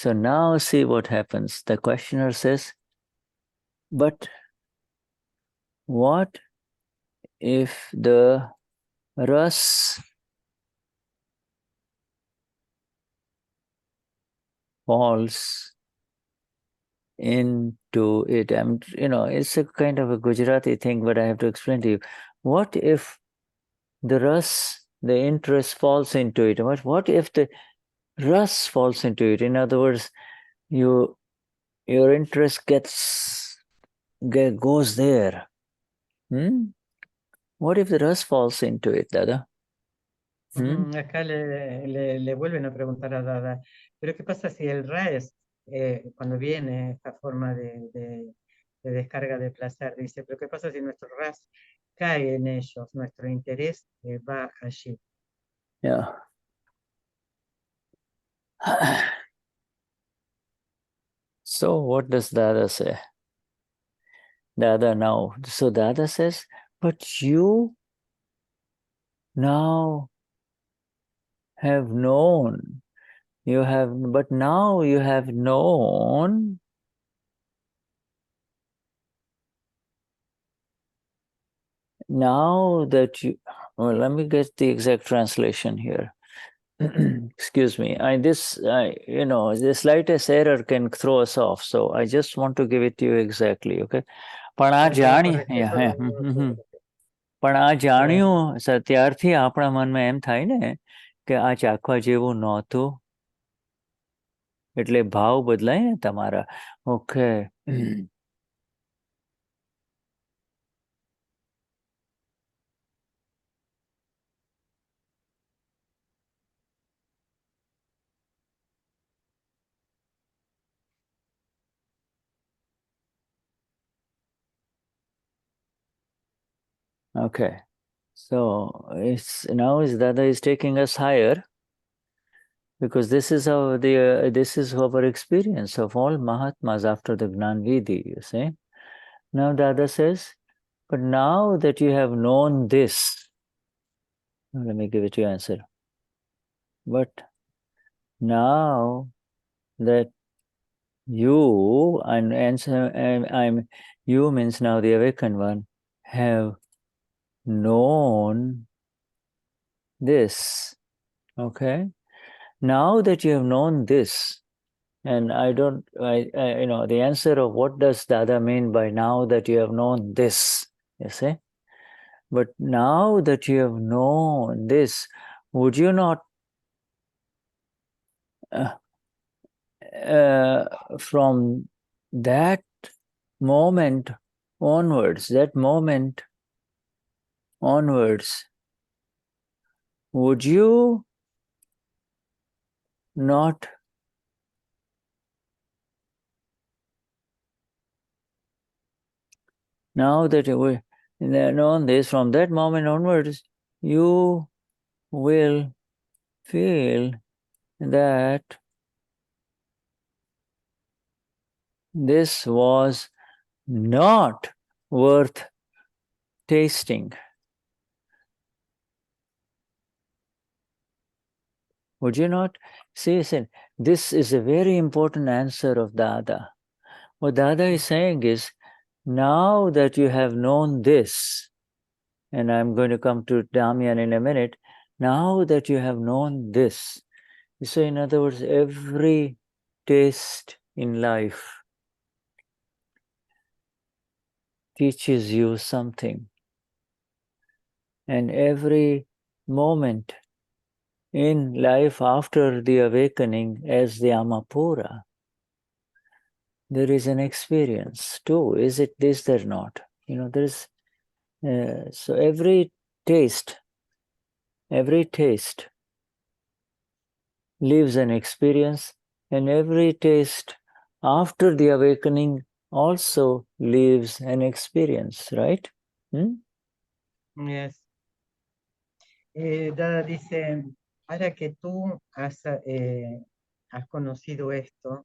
now see what happens. The questioner says, but what if the ras falls into it? It's a kind of a Gujarati thing, but I have to explain to you. What if the ras, the interest falls into it? What if the ras falls into it? In other words, your interest goes there. What if the ras falls into it, Dada? Acá le vuelven a preguntar a Dada, pero ¿qué pasa si el RAES, cuando viene esta forma de descarga de placer, dice, pero ¿qué pasa si nuestro RAS cae en ellos, nuestro interés va allí. Yeah. So what does Dada say? Dada now. So Dada says, but you now have known. But now you have known now that you, well, let me get the exact translation here. Excuse me. The slightest error can throw us off. So I just want to give it to you exactly, okay? પણ આ જાણી પણ આ જાણ્યું ત્યારથી આપણા મનમાં એમ થાય ને કે આ ચાખવા જેવું નહોતું એટલે ભાવ બદલાય ને તમારા okay Okay, so it's now is Dada is taking us higher because this is our experience of all Mahatmas after the Gnan Vidhi, you see. Now Dada says, but now that you have known this, let me give it your answer. But now that you you means now the awakened one have known this, okay? Now that you have known this, and the answer of what does Dada mean by now that you have known this, you see? But now that you have known this, would you not from that moment onwards, would you not now that you have known this, from that moment onwards, you will feel that this was not worth tasting. Would you not? See, this is a very important answer of Dada. What Dada is saying is, now that you have known this, and I'm going to come to Damien in a minute, now that you have known this, so in other words, every taste in life teaches you something. And every moment in life after the awakening as the Amapura, there is an experience too. Is it this or not? There's so every taste leaves an experience, and every taste after the awakening also leaves an experience, right? Yes. Dada dice, ahora que tú has conocido esto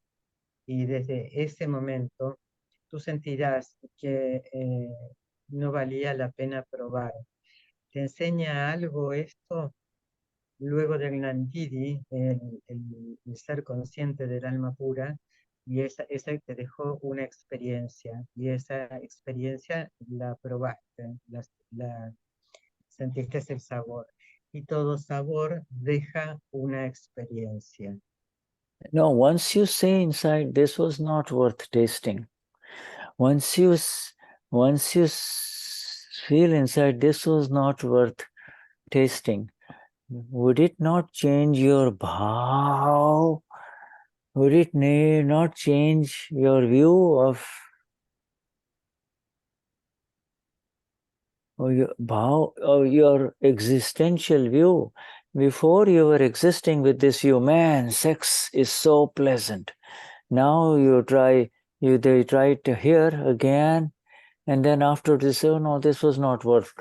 y desde ese momento tú sentirás que no valía la pena probar. ¿Te enseña algo esto? Luego del Nandidi, el ser consciente del alma pura, y esa te dejó una experiencia, y esa experiencia la probaste, la sentiste el sabor, y todo sabor deja una experiencia. No, once you say inside, this was not worth tasting. Once you feel inside, this was not worth tasting. Would it not change your bhav? Would it not change your view of your bhav, or your existential view? Before you were existing with this view, man, sex is so pleasant. Now they try to hear again, And then after this, oh no, this was not worth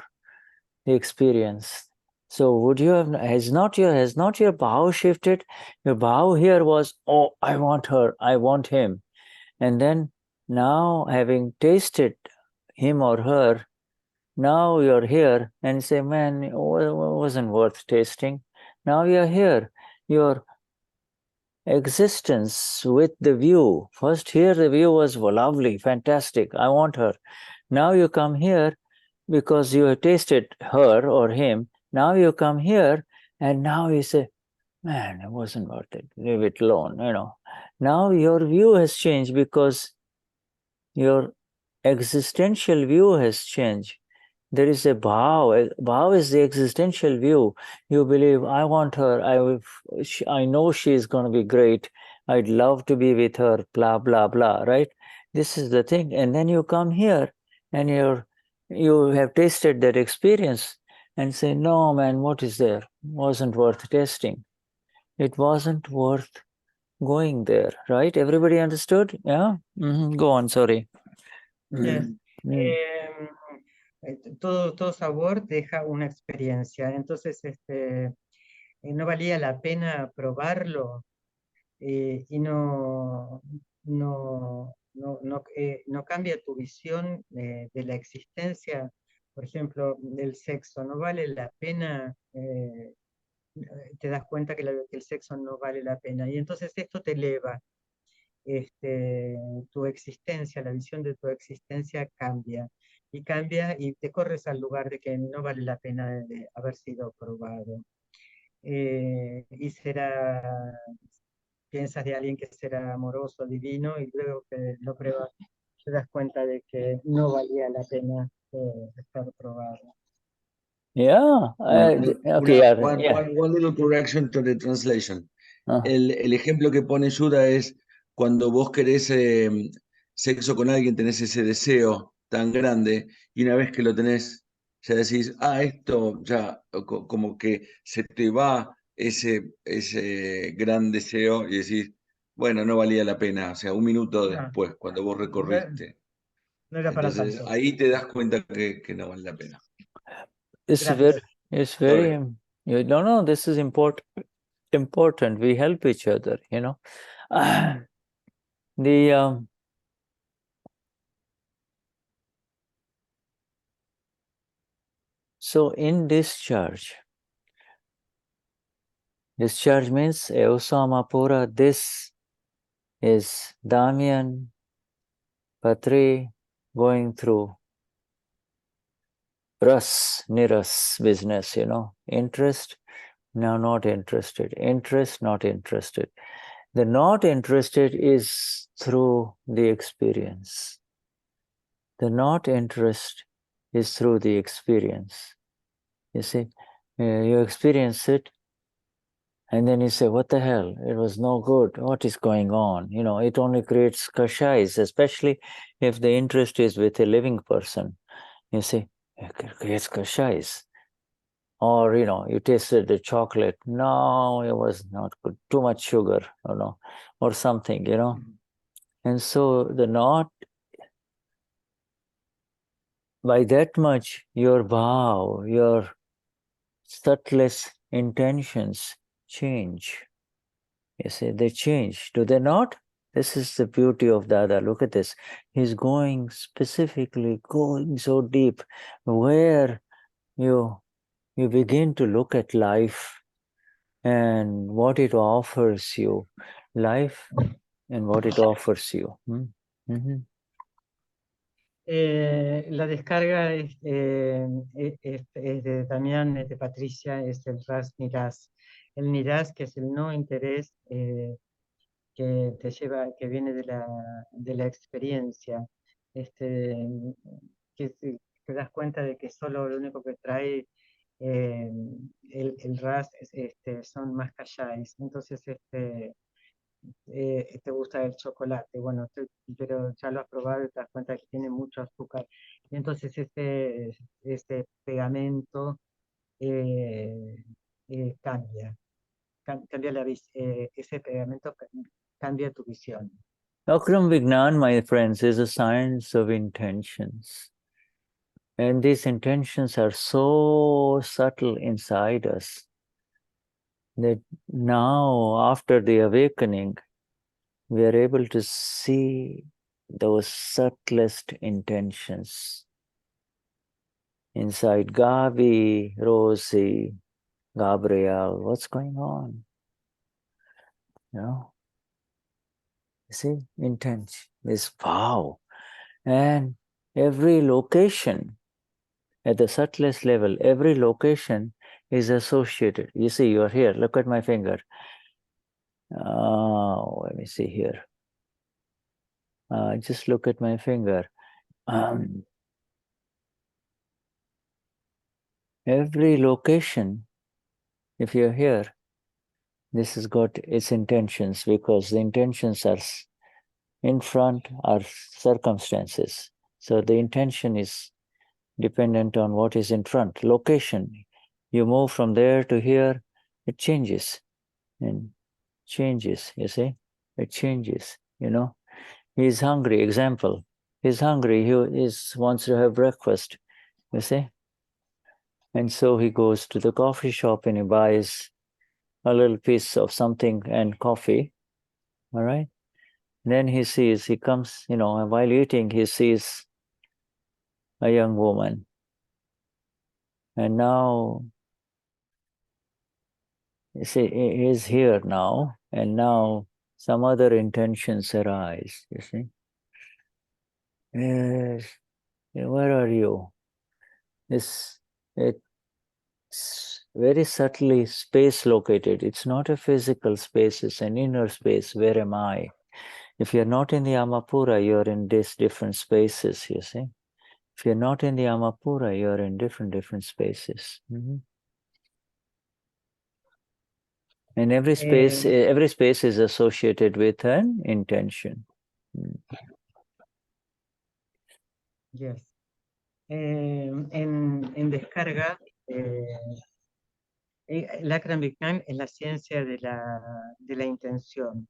the experience. So would you have, has not your bow shifted? Your bow here was, oh, I want her, I want him. And then now having tasted him or her, now you're here and say, man, it wasn't worth tasting. Now you're here. Your existence with the view. First here the view was lovely, fantastic, I want her. Now you come here because you have tasted her or him. Now you come here and now you say, man, it wasn't worth it, leave it alone, you know. Now your view has changed because your existential view has changed. There is a bhav. Bhav is the existential view. You believe, I want her, I know she is going to be great, I'd love to be with her, blah, blah, blah, right? This is the thing. And then you come here and you have tasted that experience and say, no, man, what is there? Wasn't worth tasting. It wasn't worth going there, right? Everybody understood? Yeah? Go on, sorry. Yes. Mm. Todo sabor deja una experiencia, entonces no valía la pena probarlo y no cambia tu visión de la existencia. Por ejemplo, el sexo, no vale la pena, te das cuenta que el sexo no vale la pena y entonces esto te eleva. Tu existencia, la visión de tu existencia cambia y te corres al lugar de que no vale la pena de haber sido probado. Y piensas de alguien que será amoroso, divino, y luego que lo pruebas, te das cuenta de que no valía la pena estar probado. Yeah. Okay. One little correction to the translation. Uh, El ejemplo que pone Shuddha es cuando vos querés sexo con alguien, tenés ese deseo tan grande y una vez que lo tenés, ya decís, esto ya como que se te va ese gran deseo y decís, bueno, no valía la pena, o sea, un minuto después, cuando vos recorriste. No era para Entonces tanto. ahí te das cuenta que no vale la pena. it's very, no, this is important. We help each other, you know. So in discharge means Eusamapura. This is Damien, Patri going through Niras business, you know. Interest, now not interested. Interest, not interested. The not interested is through the experience. The not interest is through the experience. You see, you experience it, and then you say, what the hell? It was no good. What is going on? You know, it only creates kashais, especially if the interest is with a living person. You see, it creates kashais. Or, you know, you tasted the chocolate. No, it was not good. Too much sugar, you know, or something, you know. And so the not, by that much, your vow, your subtlest intentions change. You see, they change. Do they not? This is the beauty of Dada. Look at this. He's going so deep, where you begin to look at life and what it offers you. Life and what it offers you. La descarga es de Damien, es de Patricia, es el Ras Niras. El Niras, que es el no interés que te lleva, que viene de la experiencia. Que te das cuenta de que solo lo único que trae el Ras son más calláis. Entonces, te gusta el chocolate, bueno, pero ya lo has probado y te das cuenta que tiene mucho azúcar. Y entonces este pegamento cambia ese pegamento cambia tu visión. Akram Vignan, my friends, is a science of intentions. And these intentions are so subtle inside us that now, after the awakening, we are able to see those subtlest intentions inside Gabi, Rosie, Gabriel. What's going on? You know? See, intention is wow. And every location, at the subtlest level, every location is associated. You see, you are here. Look at my finger. Let me see here. Just look at my finger. Every location, if you're here, this has got its intentions, because the intentions are in front are circumstances. So the intention is dependent on what is in front. Location, you move from there to here, it changes and changes, you see, it changes, you know. He's hungry, example. He's hungry, wants to have breakfast, you see. And so he goes to the coffee shop and he buys a little piece of something and coffee, all right? Then he comes, you know, and while eating, he sees a young woman. And now, you see, he is here now, and now some other intentions arise, you see. Yes, where are you? It's very subtly space located. It's not a physical space, it's an inner space. Where am I? If you're not in the Amapura, you're in these different spaces, you see. If you're not in the Amapura, you're in different spaces. Mm-hmm. And every space is associated with an intention. Mm. Yes. En descarga, el Akram Vignan es la ciencia de la intención.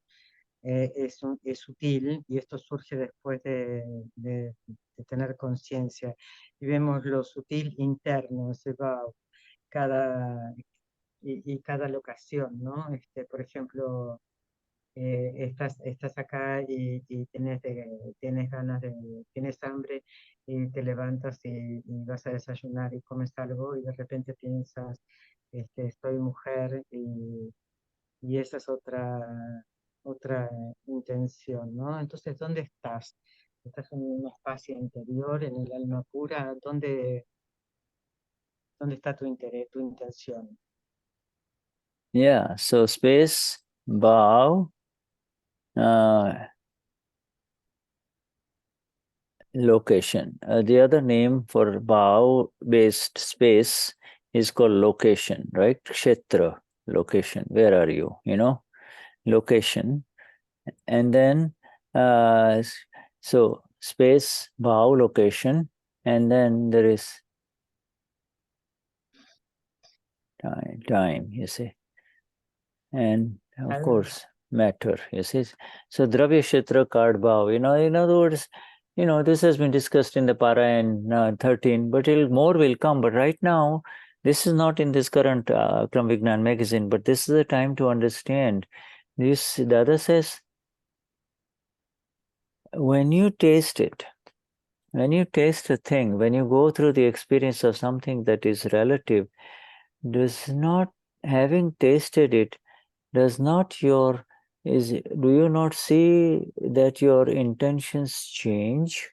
Es sutil, y esto surge después de tener conciencia. Y vemos lo sutil interno, cada locación, ¿no? Por ejemplo, estás acá y tienes ganas tienes hambre y te levantas y vas a desayunar y comes algo y de repente piensas, estoy mujer, y esa es otra intención, ¿no? Entonces, ¿dónde estás? ¿Estás en un espacio interior, en el alma pura? ¿Dónde está tu interés, tu intención? Yeah, so space, bhav, location. The other name for bhav-based space is called location, right? Kshetra, location. Where are you? You know, location. And then, so space, bhav, location, and then there is time, you see. And of course, matter, you see. So Dravya Kshetra Kard Bhav, you know, in other words, you know, this has been discussed in the Parayan 13, but more will come. But right now, this is not in this current Akram Vignan magazine, but this is the time to understand. This, the other says, when you taste it, when you taste a thing, when you go through the experience of something that is relative, having tasted it, do you not see that your intentions change?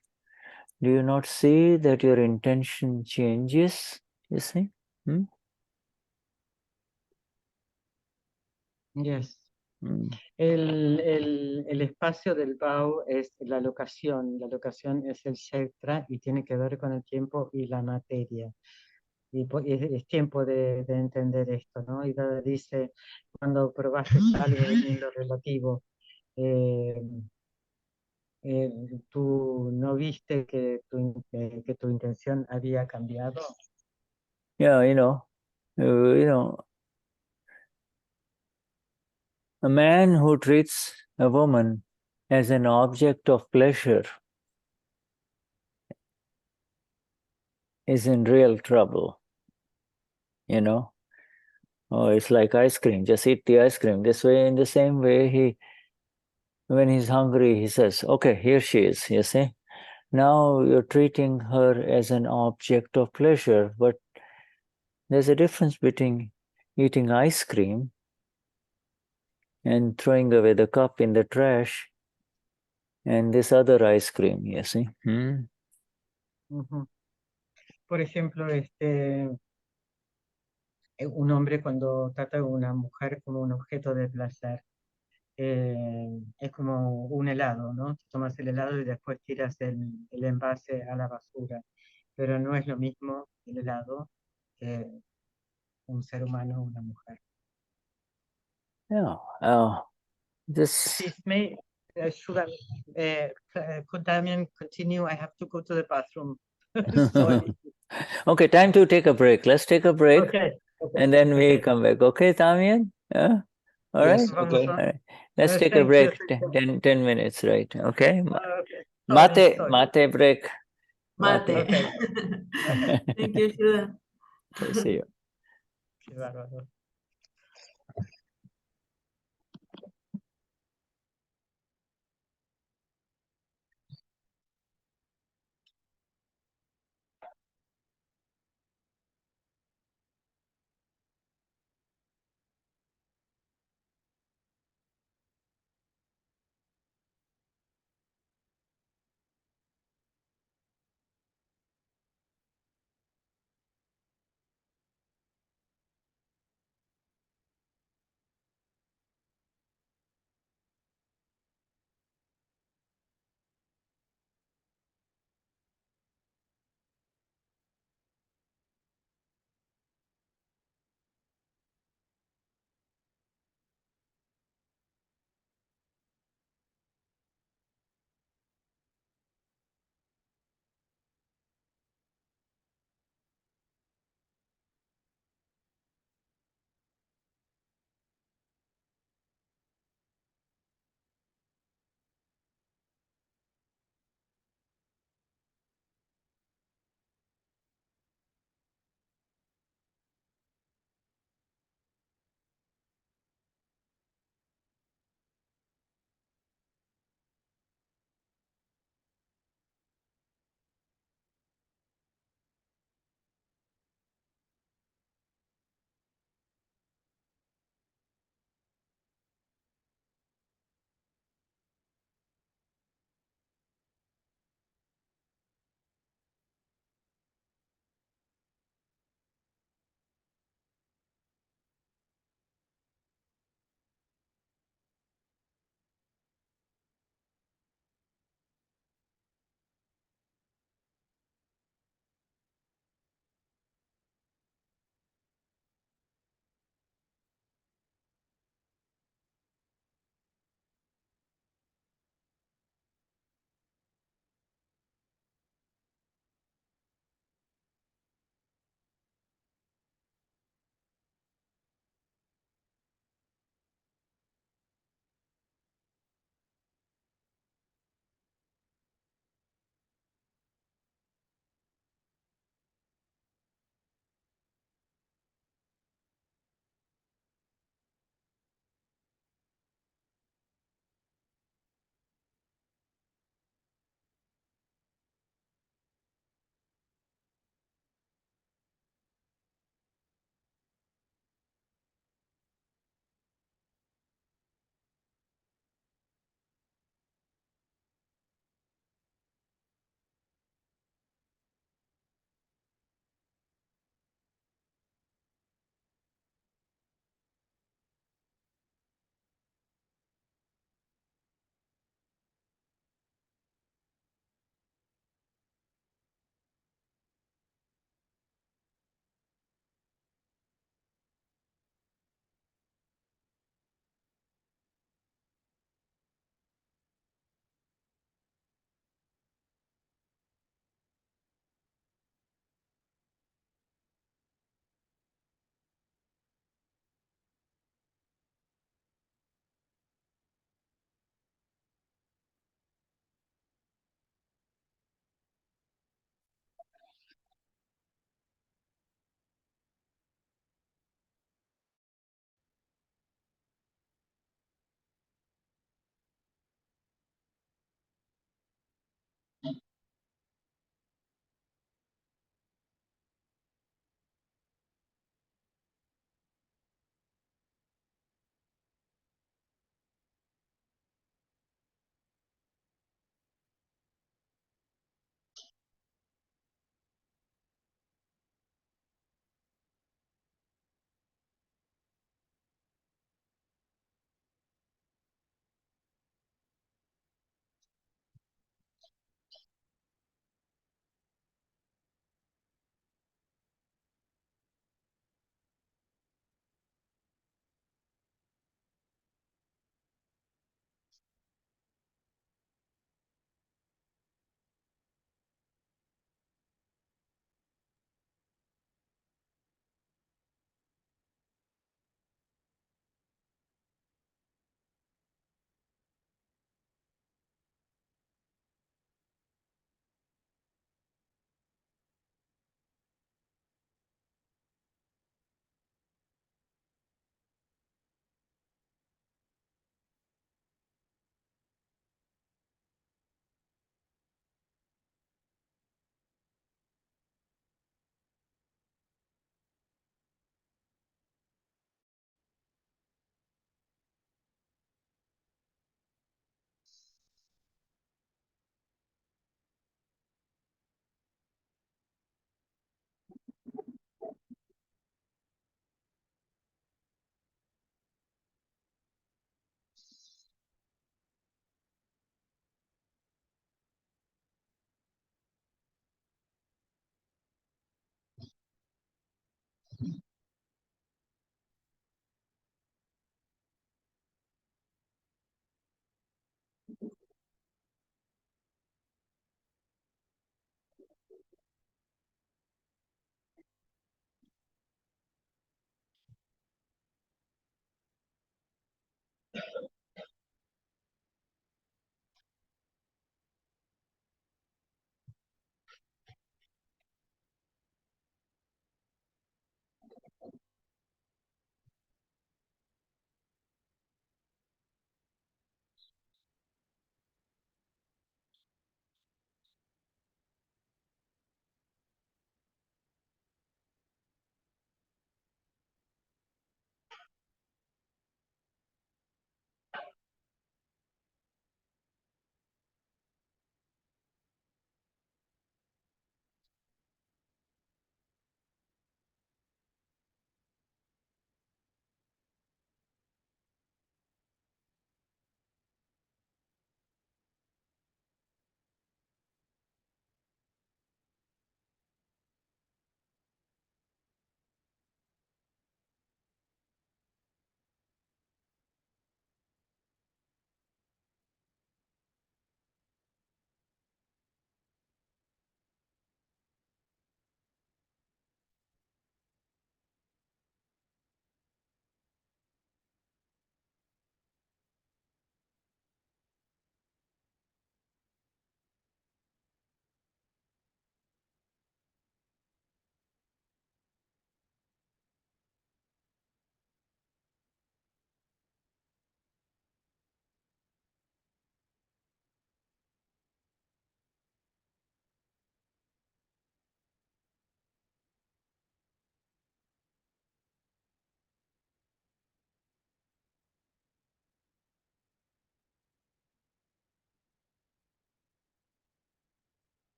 Do you not see that your intention changes? You see? Hmm? Yes. El espacio del Bau es la locación es el Kshetra y tiene que ver con el tiempo y la materia. Y es tiempo de entender esto, ¿no? Y Dada dice, cuando probaste algo en lo relativo, ¿tú no viste que tu intención había cambiado? Yeah, a man who treats a woman as an object of pleasure is in real trouble. You know, oh, it's like ice cream. Just eat the ice cream. This way, in the same way, when he's hungry, he says, "Okay, here she is." You see. Now you're treating her as an object of pleasure, but there's a difference between eating ice cream and throwing away the cup in the trash and this other ice cream, you see. Ujú. Por ejemplo, un hombre cuando trata a una mujer como un objeto de placer, es como un helado, ¿no? Tomas el helado y después tiras el envase a la basura, pero no es lo mismo el helado que un ser humano o una mujer. Yeah. This. Excuse me, could Damien continue? I have to go to the bathroom. Sorry. Okay, time to take a break. Let's take a break. Okay. And then we Okay. come back. Okay, Damien? Yeah? All right? Yes, okay. All right. Let's take a Thank you. break. 10 minutes, right? Okay. Okay. Sorry. Mate break. Mate. Okay. Thank you, Shuddha. Okay, see you. Qué bárbaro.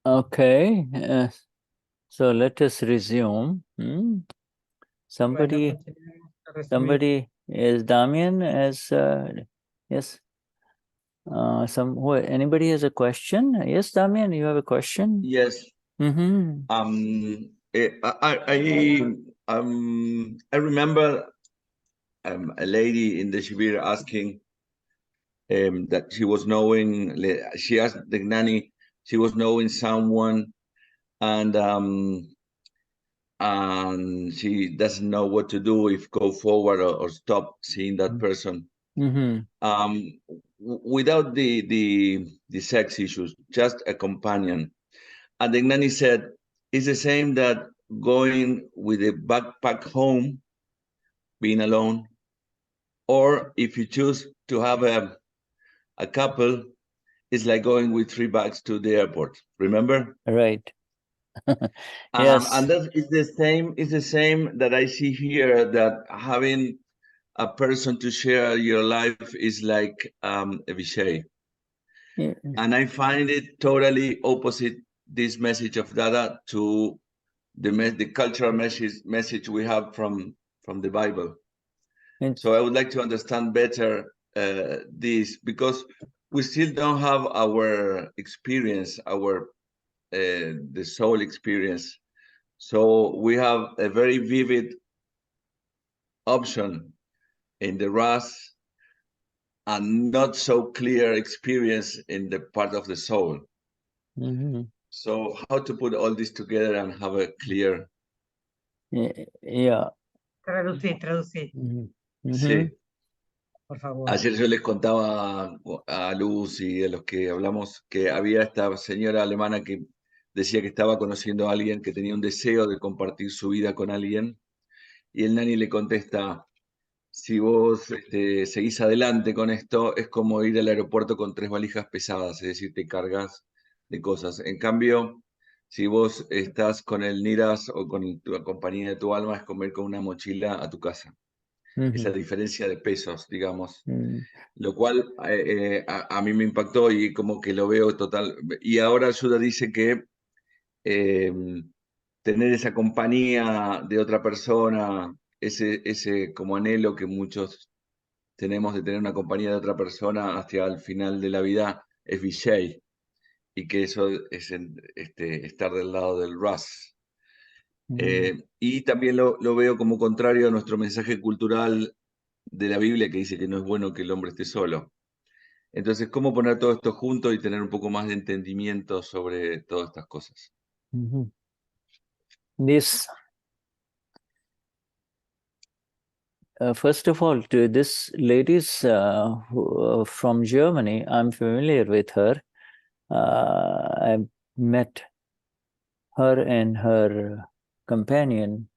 Okay, so let us resume. Bueno, Somebody, continuemos a resumir. somebody is Damien as yes. Anybody has a question? Yes, Damien, you have a question? Yes. Mm-hmm. I remember a lady in the Shibir asking that she was knowing. She asked the Gnani. She was knowing someone, and she doesn't know what to do, if go forward or stop seeing that person. Mm-hmm. Without the sex issues, just a companion. And the Gnani said, it's the same that going with a backpack home, being alone, or if you choose to have a couple, it's like going with 3 bags to the airport. Remember? Right. Yes. And that is the same. It's the same that I see here. That having a person to share your life is like a vishay. Yeah. And I find it totally opposite this message of Dada to the cultural message we have from the Bible. So I would like to understand better this, because we still don't have our experience, our the soul experience. So we have a very vivid option in the Ras and not so clear experience in the part of the soul. Mm-hmm. So how to put all this together and have a clear... Yeah. Traducir. Mm-hmm. Sí. Por favor. Ayer yo les contaba a Luz y a los que hablamos que había esta señora alemana que decía que estaba conociendo a alguien que tenía un deseo de compartir su vida con alguien, y el Nani le contesta: si vos seguís adelante con esto, es como ir al aeropuerto con 3 valijas pesadas, es decir, te cargas de cosas. En cambio, si vos estás con el Niras o con tu compañía de tu alma, es como ir con una mochila a tu casa. Esa diferencia de pesos, digamos. Lo cual a mí me impactó y como que lo veo total. Y ahora Shuddha dice que tener esa compañía de otra persona, ese como anhelo que muchos tenemos de tener una compañía de otra persona hacia el final de la vida, es Vijay, y que eso es estar del lado del Ras. Y también lo veo como contrario a nuestro mensaje cultural de la Biblia, que dice que no es bueno que el hombre esté solo. Entonces, ¿cómo poner todo esto junto y tener un poco más de entendimiento sobre todas estas cosas? This, first of all, to this lady's from Germany, I'm familiar with her. I met her and her companion,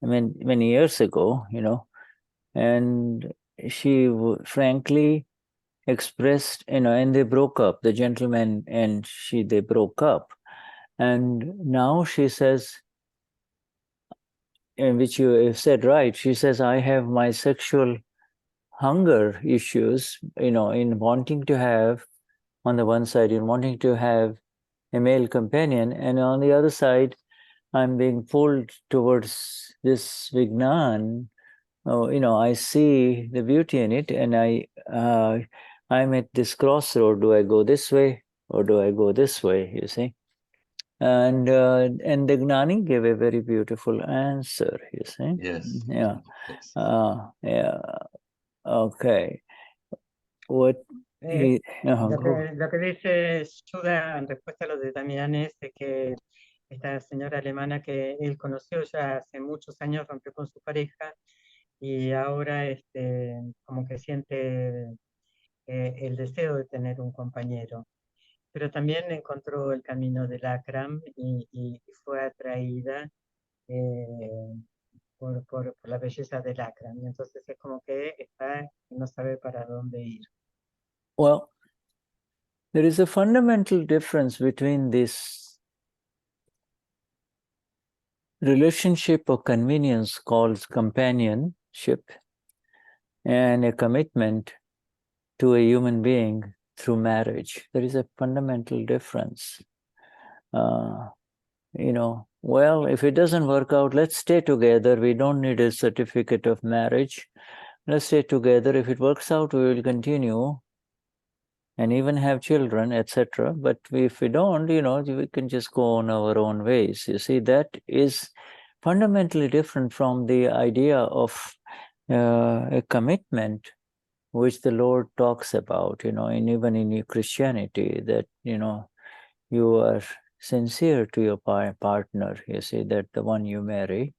I mean, many years ago, you know, and she frankly expressed, you know, and they broke up, the gentleman and she, they broke up. And now she says, in which you have said right, she says, I have my sexual hunger issues, you know, in wanting to have, on the one side, in wanting to have a male companion, and on the other side, I'm being pulled towards this Vignan. Oh, you know, I see the beauty in it, and I'm at this crossroad. Do I go this way or do I go this way? You see, and the Gnani gave a very beautiful answer. You see, Yes. yeah, Yes. yeah. Okay, what? Lo que dice Shuddha en respuesta a lo de Damien es de que esta señora alemana que él conoció ya hace muchos años rompió con su pareja y ahora como que siente el deseo de tener un compañero, pero también encontró el camino del Akram y fue atraída por la belleza del Akram. Y entonces es como que está y no sabe para dónde ir. Well, there is a fundamental difference between this relationship or convenience called companionship and a commitment to a human being through marriage. There is a fundamental difference. well, if it doesn't work out, let's stay together. We don't need a certificate of marriage. Let's stay together. If it works out, we will continue and even have children, etc. But if we don't, we can just go on our own ways. You see, that is fundamentally different from the idea of a commitment which the Lord talks about, and even in Christianity, that, you are sincere to your partner, you see, that the one you marry.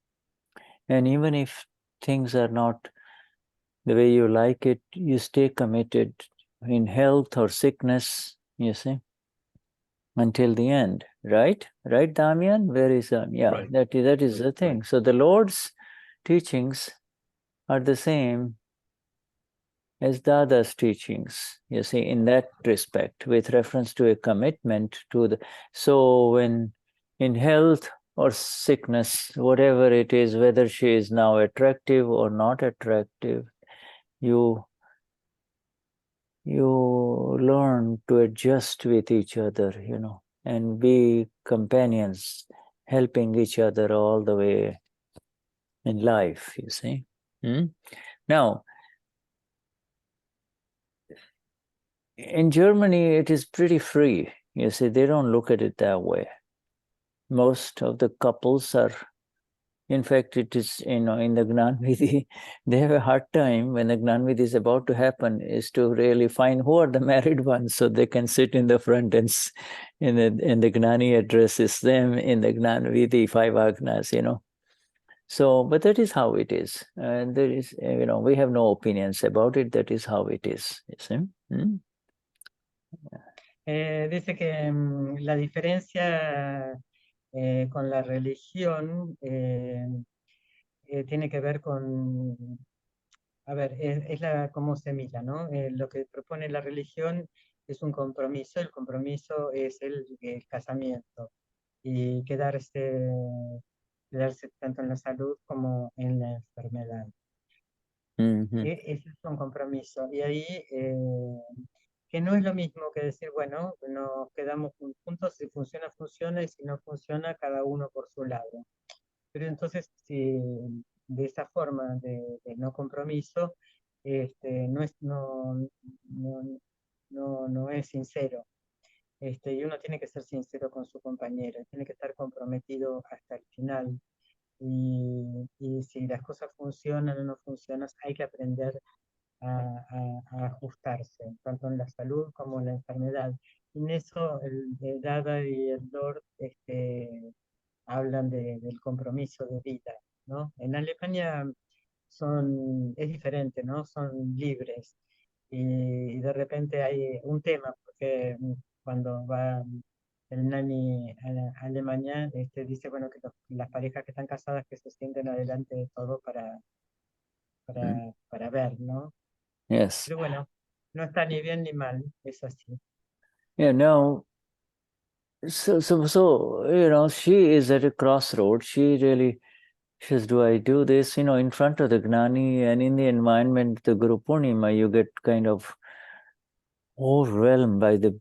And even if things are not the way you like it, you stay committed in health or sickness, you see, until the end, right? Right, Damien? Where is yeah, Right. that is the thing. So the Lord's teachings are the same as Dada's teachings, you see, in that respect, with reference to a commitment to the. So when in health or sickness, whatever it is, whether she is now attractive or not attractive, you learn to adjust with each other, and be companions, helping each other all the way in life, you see. Now, in Germany, it is pretty free. You see, they don't look at it that way. Most of the couples are, in fact, it is, in the Gnani Vidhi, they have a hard time when the Gnani Vidhi is about to happen, is to really find who are the married ones so they can sit in the front and the Gnani addresses them in the Gnani Vidhi, 5 Agnas, So, but that is how it is. And there is, we have no opinions about it. That is how it is. You see? Dice que la diferencia con la religión tiene que ver con, a ver, es como semilla, ¿no? Lo que propone la religión es un compromiso, el compromiso es el casamiento y quedarse tanto en la salud como en la enfermedad. Ese es un compromiso. Y ahí, que no es lo mismo que decir, bueno, nos quedamos juntos, si funciona, funciona, y si no funciona, cada uno por su lado. Pero entonces, si de esa forma de no compromiso, no es sincero. Y uno tiene que ser sincero con su compañero, tiene que estar comprometido hasta el final. Y si las cosas funcionan o no funcionan, hay que aprender a ajustarse, tanto en la salud como en la enfermedad. Y en eso el Dada y el Lord hablan del compromiso de vida, ¿no? En Alemania es diferente, ¿no? Son libres. Y de repente hay un tema, porque cuando va el Gnani a Alemania, dice, bueno, que las parejas que están casadas que se sienten adelante de todo para ver, ¿no? Yes. Pero bueno, no está ni bien ni mal, es así. Yeah, no. So, she is at a crossroad. She really says, do I do this? In front of the Gnani and in the environment, the Guru Purnima, you get kind of overwhelmed by the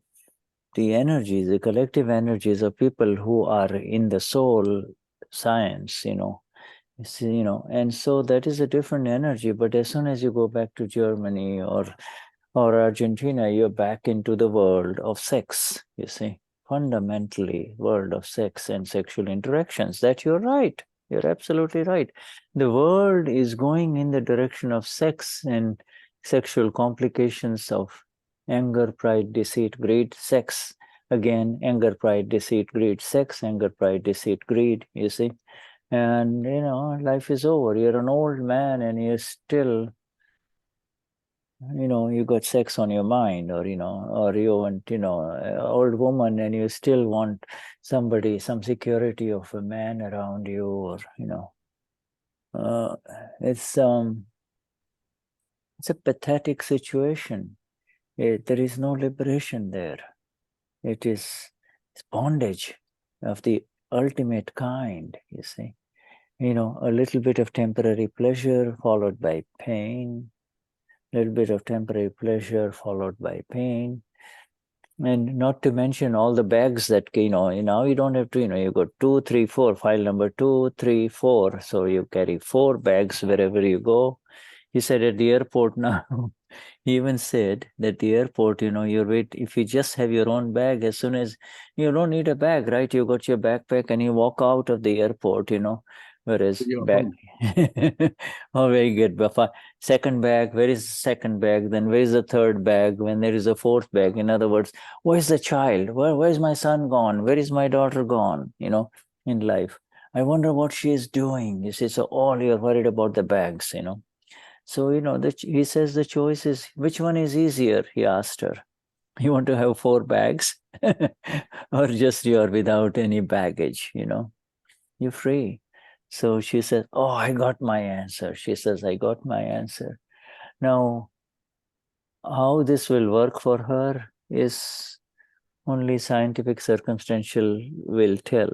energies, the collective energies of people who are in the soul science, and so that is a different energy. But as soon as you go back to Germany or Argentina, you're back into the world of sex, you see, fundamentally world of sex and sexual interactions. That you're right. You're absolutely right. The world is going in the direction of sex and sexual complications of anger, pride, deceit, greed, sex. Again, anger, pride, deceit, greed, sex, anger, pride, deceit, greed, you see. And, life is over. You're an old man and you're still, you got sex on your mind, or, or you want, an old woman and you still want somebody, some security of a man around you, or, it's a pathetic situation. There is no liberation there. It's bondage of the ultimate kind, you see. A little bit of temporary pleasure followed by pain, a little bit of temporary pleasure followed by pain. And not to mention all the bags that, now you don't have to, you got 2, 3, 4, file number 2, 3, 4. So you carry 4 bags wherever you go. He said at the airport now, he even said that the airport, if you just have your own bag, as soon as you don't need a bag, right? You got your backpack and you walk out of the airport, whereas Your bag. Oh, very good. But second bag, where is the second bag? Then where is the third bag? When there is a fourth bag, in other words, where's the child? Where's my son gone? Where is my daughter gone? In life. I wonder what she is doing. You see, so all you're worried about the bags, So, he says the choice is, which one is easier? He asked her. You want to have 4 bags or just you're without any baggage, You're free. So she says, oh, I got my answer. She says, I got my answer. Now, how this will work for her is only scientific circumstantial will tell,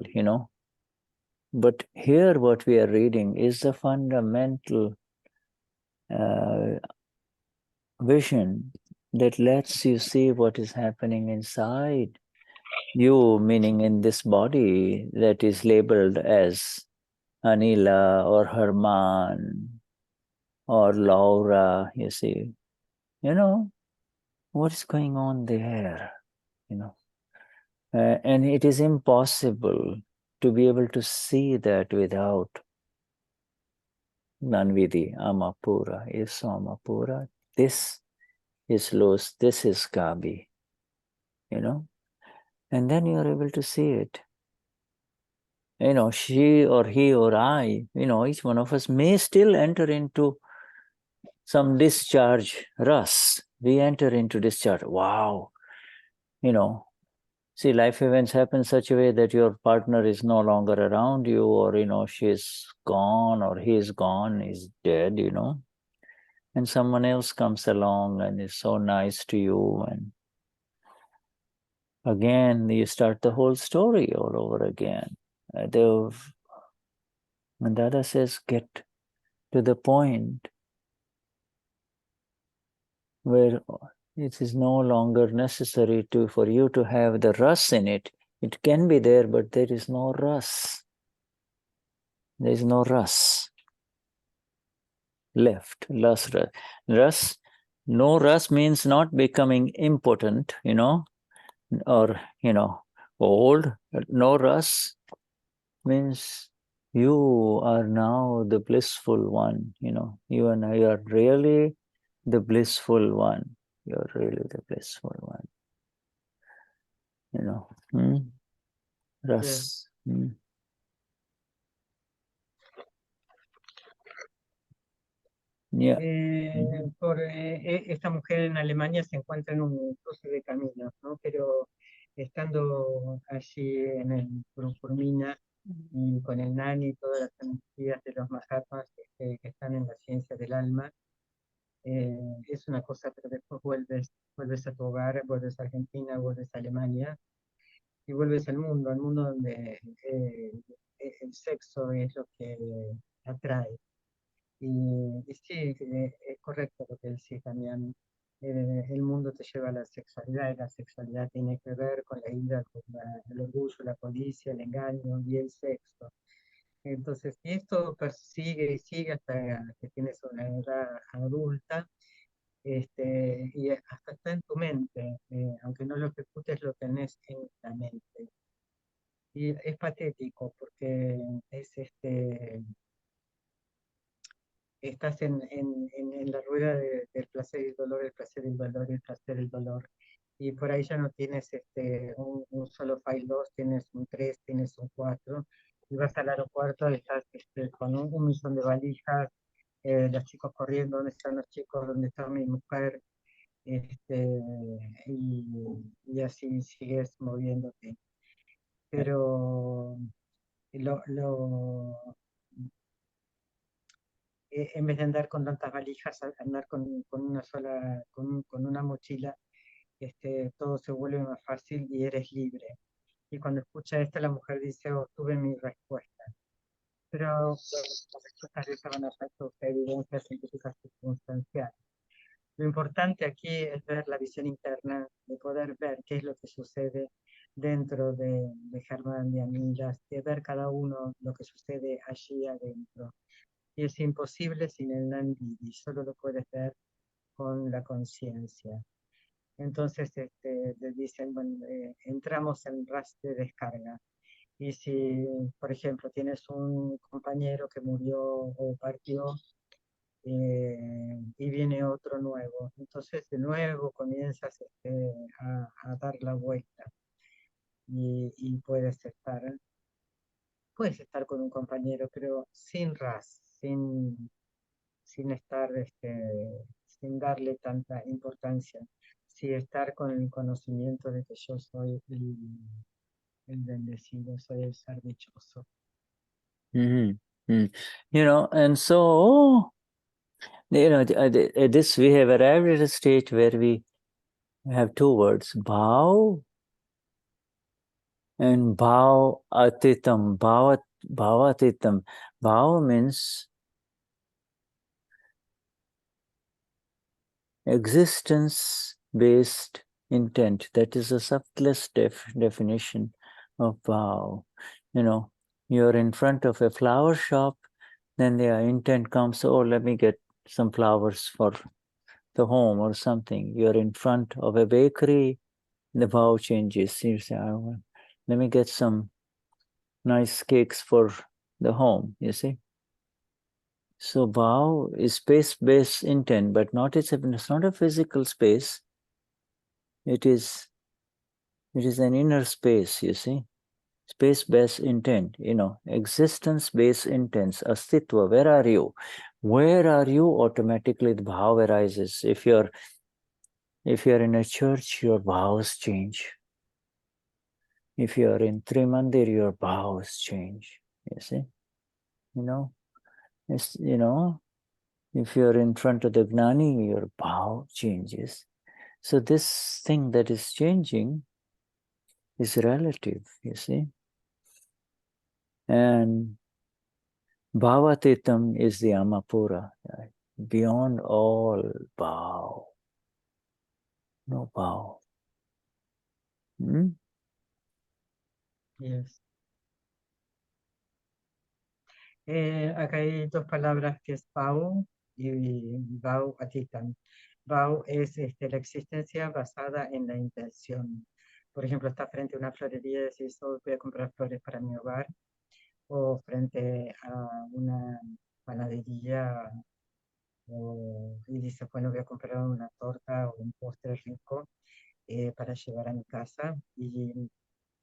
But here what we are reading is the fundamental vision that lets you see what is happening inside you, meaning in this body that is labeled as Anila or Herman or Laura, you see. What is going on there, and it is impossible to be able to see that without Nanvidi, Amapura, is Amapura. This is Los, this is Gabi, and then you are able to see it. She or he or I, each one of us may still enter into some discharge rus. We enter into discharge. Wow. See, life events happen such a way that your partner is no longer around you, or, she's gone or he's gone, he's dead, and someone else comes along and is so nice to you. And again, you start the whole story all over again. And Dada says, get to the point where it is no longer necessary for you to have the rus in it. It can be there, but there is no rus. There is no rus left. Rus. No rus means not becoming impotent, or, old. No rus means you are now the blissful one, You and I are really the blissful one. You're really the blissful one. Rus. Yeah. Esta mujer en Alemania se encuentra en un cruce de caminos, ¿no? Pero estando allí en el Purumina y con el Gnani y todas las energías de los Mahatmas que están en la ciencia del alma, es una cosa, pero después vuelves a tu hogar, vuelves a Argentina, vuelves a Alemania y vuelves al mundo donde el sexo es lo que atrae. Y sí, es correcto lo que decís también. El mundo te lleva a la sexualidad y la sexualidad tiene que ver con la ira, con el orgullo, la codicia, el engaño y el sexo. Entonces, y esto persigue y sigue hasta que tienes una edad adulta, y hasta está en tu mente, aunque no lo ejecutes, lo tenés en la mente. Y es patético porque es estás en la rueda del placer y el dolor, el placer y el dolor, el placer y el dolor. Y por ahí ya no tienes un solo file 2, tienes un 3, tienes un 4. Y vas al aeropuerto, estás con un millón de valijas, los chicos corriendo, ¿dónde están los chicos? ¿Dónde está mi mujer? Y así sigues moviéndote. Pero en vez de andar con tantas valijas, andar con una mochila, todo se vuelve más fácil y eres libre. Y cuando escucha esto, la mujer dice, obtuve mi respuesta. Pero las respuestas de esa van a ser evidencias científicas circunstanciales. Lo importante aquí es ver la visión interna de poder ver qué es lo que sucede dentro de Germán de Anillas, de ver cada uno lo que sucede allí adentro. Y es imposible sin el Nandidi, solo lo puedes ver con la conciencia. Entonces le dicen, bueno, entramos en ras de descarga. Y si, por ejemplo, tienes un compañero que murió o partió, y viene otro nuevo, entonces de nuevo comienzas a dar la vuelta y puedes estar con un compañero, pero sin ras, sin estar, sin darle tanta importancia, sin estar con el conocimiento de que yo soy el bendecido, soy el ser dichoso. You know, and so, you know, this we have arrived at a stage where we have two words, bhav and bhav atitam. Bhavatitam. Bhav means existence-based intent. That is the subtlest definition of bhav. You know, you're in front of a flower shop, then the intent comes, oh, let me get some flowers for the home or something. You're in front of a bakery, the bhav changes. You say, let me get some nice cakes for the home, you see. So bhav is space-based intent, but it's not a physical space. It is an inner space, you see. Space-based intent, you know, existence-based intents, astitva, where are you? Where are you? Automatically the bhav arises. If you're in a church, your bhavs change. If you're in Trimandir, your bhavs change, you see. You know, you know, if you're in front of the Gnani, your bhav changes. So this thing that is changing is relative, you see. And bhavatitam is the amapura, right? Beyond all bhav. No bhav. Yes. Acá hay dos palabras que es Bau y Bau Atitan. Bau es la existencia basada en la intención. Por ejemplo, está frente a una florería y decís, oh, voy a comprar flores para mi hogar, o frente a una panadería y dices, bueno, voy a comprar una torta o un postre rico para llevar a mi casa. Y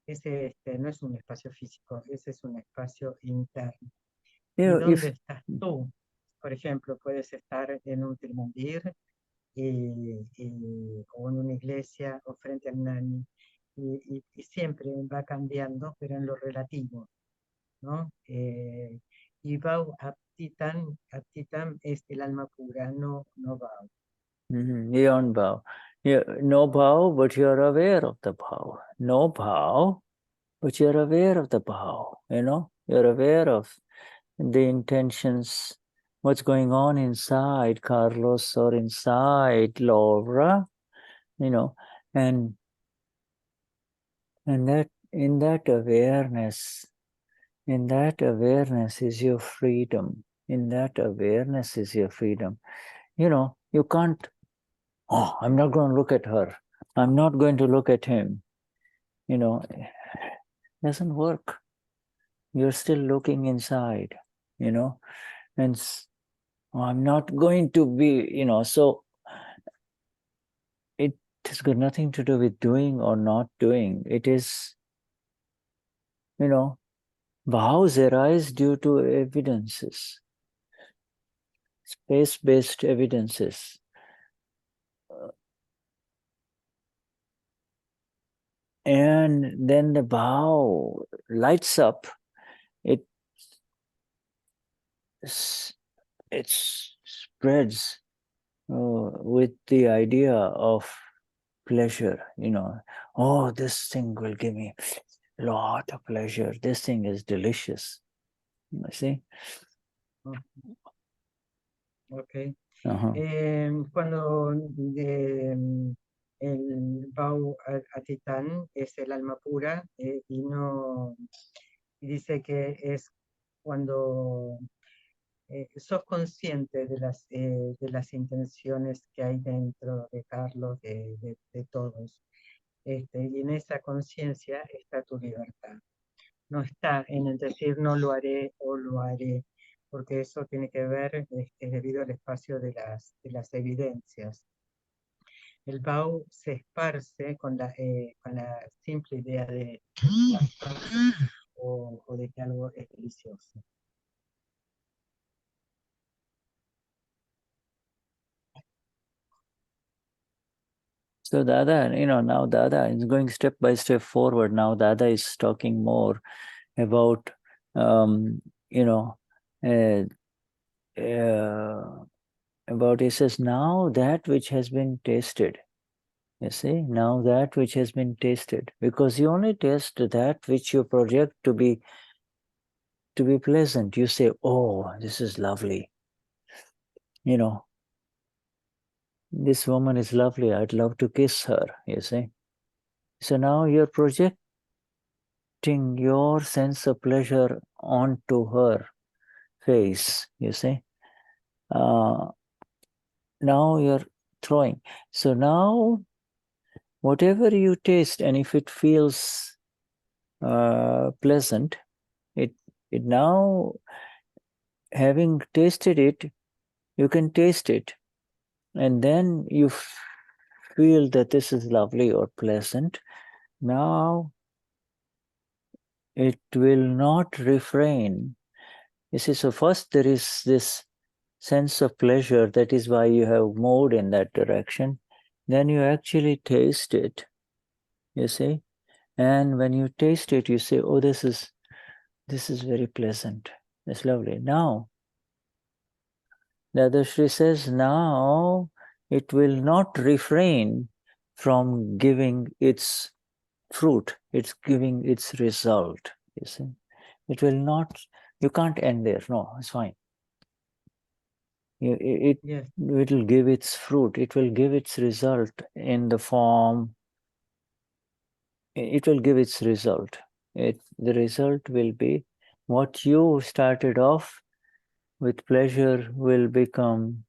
ese no es un espacio físico, ese es un espacio interno. ¿Y dónde estás tú? Por ejemplo, puedes estar en un trimundir o en una iglesia o frente al Gnani y siempre va cambiando, pero en lo relativo, ¿no? Y Bau Aptitam es el alma pura, no Bau. Beyond bhav. No bhav, but you're aware of the bhav. No bhav, but you're aware of the bhav. You know, you're aware of the intentions, what's going on inside Carlos or inside Laura, you know, and that in that awareness is your freedom. In that awareness is your freedom. You know, you can't, oh, I'm not going to look at her. I'm not going to look at him. You know, it doesn't work. You're still looking inside, you know, and I'm not going to be, you know, so it has got nothing to do with doing or not doing. It is, you know, bhavs arise due to evidences, space-based evidences. And then the bhav lights up, it spreads with the idea of pleasure, you know. Oh, this thing will give me a lot of pleasure. This thing is delicious. You see? Okay. Uh-huh. Cuando el Bau Atitán es el alma pura y no y dice que es cuando sos consciente de las intenciones que hay dentro de Carlos, de todos. Y en esa conciencia está tu libertad. No está en el decir no lo haré o lo haré, porque eso tiene que ver debido al espacio de las evidencias. El Bau se esparce con la simple idea de o de que algo es delicioso. So Dada, now Dada is going step by step forward. Now Dada is talking more about, he says, now that which has been tasted, you see, now that which has been tasted, because you only taste that which you project to be pleasant. You say, oh, this is lovely. This woman is lovely. I'd love to kiss her, you see. So now you're projecting your sense of pleasure onto her face, you see. Now you're throwing. So now, whatever you taste, and if it feels pleasant, it now, having tasted it, you can taste it, and then you feel that this is lovely or pleasant. Now it will not refrain. You see, so first there is this sense of pleasure, that is why you have moved in that direction. Then you actually taste it, you see. And when you taste it, you say, oh, this is very pleasant. It's lovely. Now, Dadashri says, now it will not refrain from giving its fruit. It's giving its result, you see. It will not, you can't end there. No, it's fine. It will give its fruit. It will give its result in the form. It will give its result. The result will be what you started off with pleasure will become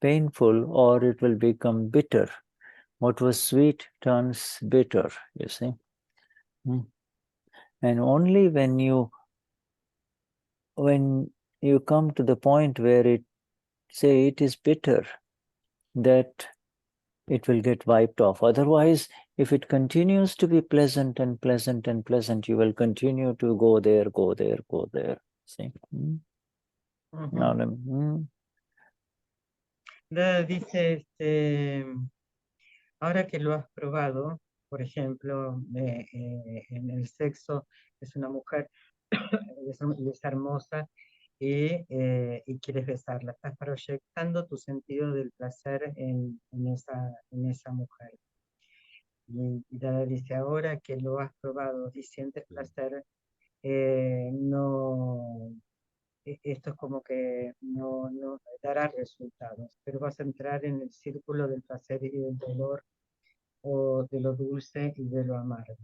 painful, or it will become bitter. What was sweet turns bitter, you see. And only when you come to the point where it is bitter, that it will get wiped off. Otherwise, if it continues to be pleasant and pleasant and pleasant, you will continue to go there, go there, go there. See? Dice, ahora que lo has probado, por ejemplo, en el sexo, es una mujer y es hermosa y quieres besarla, estás proyectando tu sentido del placer en esa mujer. Y Dada dice, ahora que lo has probado y sientes placer, esto es como que no dará resultados, pero vas a entrar en el círculo del placer y del dolor, o de lo dulce y de lo amargo.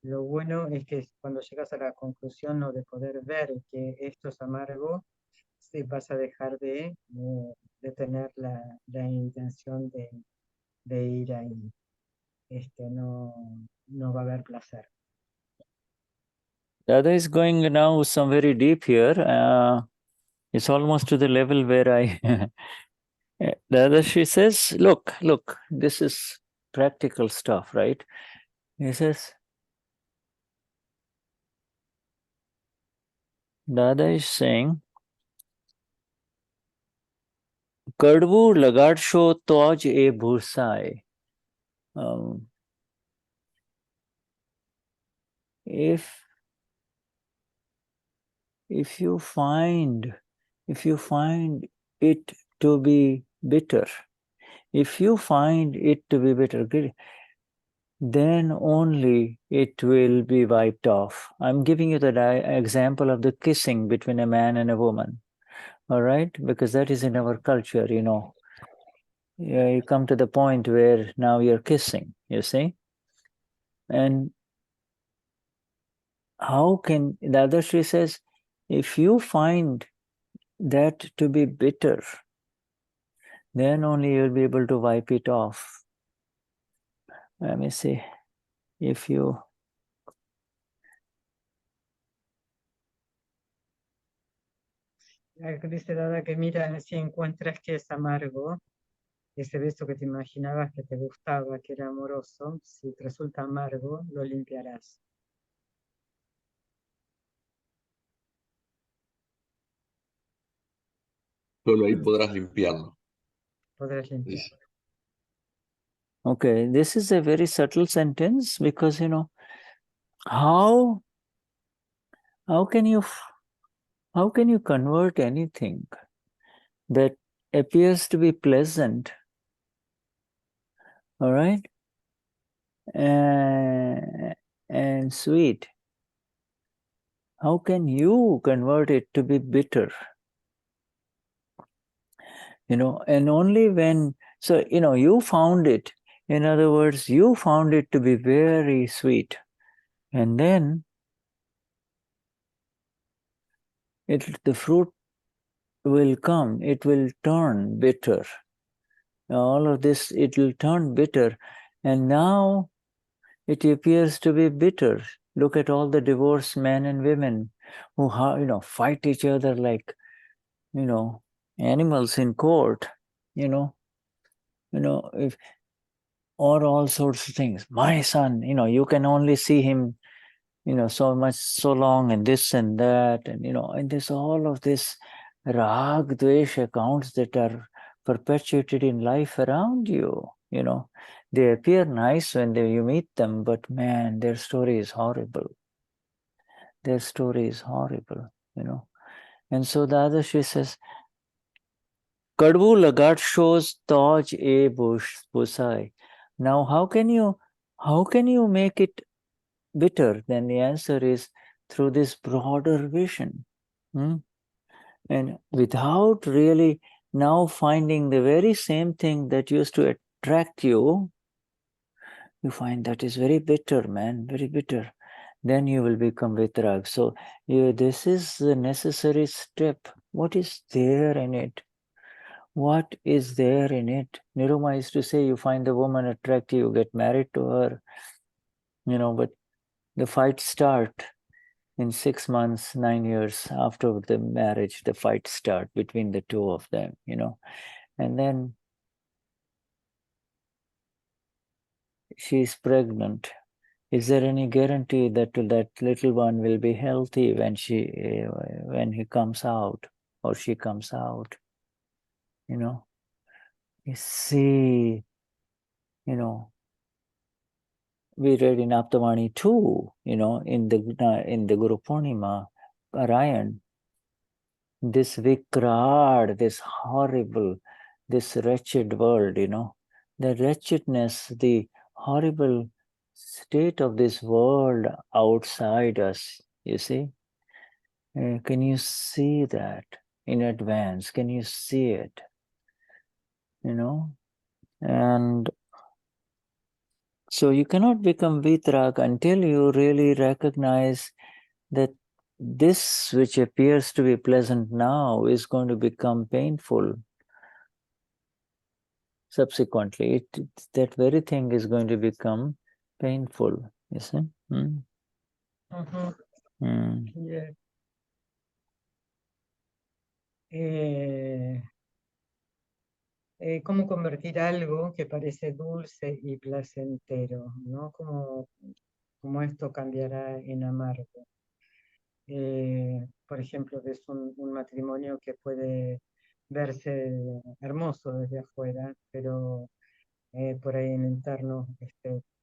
Lo bueno es que cuando llegas a la conclusión o de poder ver que esto es amargo, vas a dejar de tener la intención de ir ahí. No va a haber placer. Dada is going now some very deep here. It's almost to the level where Dada, she says, look, this is practical stuff, right? He says, Dada is saying, Kadvu lagadsho toj e bhursai. If you find it to be bitter, then only it will be wiped off. I'm giving you the example of the kissing between a man and a woman, all right? Because that is in our culture, yeah, you come to the point where now you're kissing, you see? And how can, Dadashri says, if you find that to be bitter, then only you'll be able to wipe it off. Let me see. If you, Dice Dada que mira, si encuentras que es amargo, ese beso que te imaginabas que te gustaba, que era amoroso, si te resulta amargo, lo limpiarás. Solo ahí podrás limpiarlo. Podrás limpiar. Dice. okay, this is a very subtle sentence because, you know, how can you convert anything that appears to be pleasant, all right, and sweet? How can you convert it to be bitter? You know, and only when, so, you know, you found it. In other words, you found it to be very sweet. And then the fruit will come, it will turn bitter. All of this, it will turn bitter. And now it appears to be bitter. Look at all the divorced men and women who, you know, fight each other like, you know, animals in court, you know, if, or all sorts of things. My son, you know, you can only see him, you know, so long, and this and that, and, you know, and there's all of this rag, dvesh accounts that are perpetuated in life around you, you know. They appear nice when you meet them, but man, their story is horrible. Their story is horrible, you know. And so the other, she says, Kadvu lagat shows Taj e busai. Now, how can you make it bitter? Then the answer is through this broader vision. And without really now finding the very same thing that used to attract you, you find that is very bitter, man, very bitter. Then you will become vitrag. So this is the necessary step. What is there in it? What is there in it? Niruma used to say, you find the woman attractive, you get married to her, you know, but the fights start in 6 months, 9 years after the marriage, the fights start between the two of them, you know. And then she's pregnant. Is there any guarantee that that little one will be healthy when he comes out or she comes out? You know, you see, you know, we read in Aptamani too, you know, in the Guru Purnima, Arayan, this vikrad, this horrible, this wretched world, you know, the wretchedness, the horrible state of this world outside us, you see? Can you see that in advance? Can you see it? You know? And so you cannot become vitrag until you really recognize that this which appears to be pleasant now is going to become painful subsequently. That very thing is going to become painful, you see? Yeah. Cómo convertir algo que parece dulce y placentero, ¿no? Cómo esto cambiará en amargo. Por ejemplo, que es un matrimonio que puede verse hermoso desde afuera, pero por ahí en interno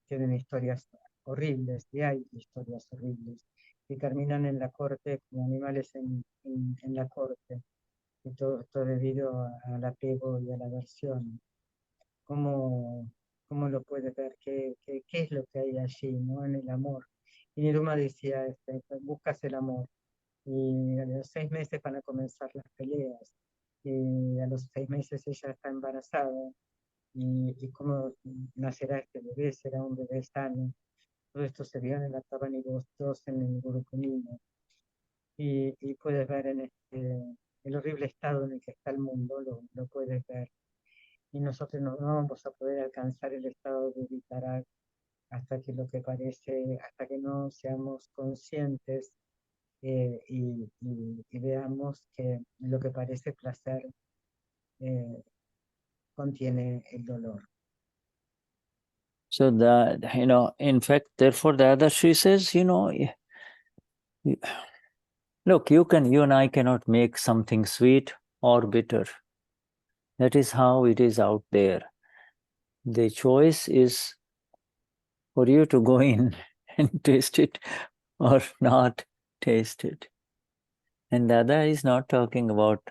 tienen historias horribles, y hay historias horribles, y terminan en la corte como animales en la corte, y todo esto debido al apego y a la aversión. ¿Cómo lo puedes ver? ¿Qué es lo que hay allí, ¿no? En el amor. Y Niruma decía, buscas el amor, y a los 6 meses van a comenzar las peleas, y a los 6 meses ella está embarazada, y cómo nacerá este bebé, será un bebé sano. Todo esto se vio en el Akram y los dos en el grupo niño. Y puedes ver en el horrible estado en el que está el mundo, lo puedes ver. Y nosotros no vamos a poder alcanzar el estado de Vitarak hasta que lo que parece, hasta que no seamos conscientes y veamos que lo que parece placer contiene el dolor. So that, in fact, therefore the other she says, look, you and I cannot make something sweet or bitter. That is how it is out there. The choice is for you to go in and taste it or not taste it. And Dada is not talking about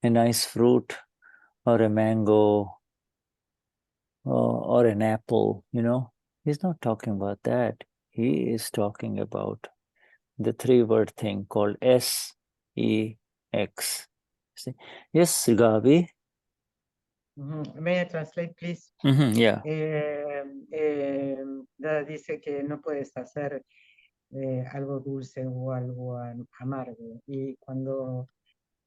a nice fruit or a mango or an apple, He's not talking about that. He is talking about the three-word thing called SEX. See? Yes, Gabi? May I translate, please? Yeah. Dada dice que no puedes hacer algo dulce o algo amargo. Y cuando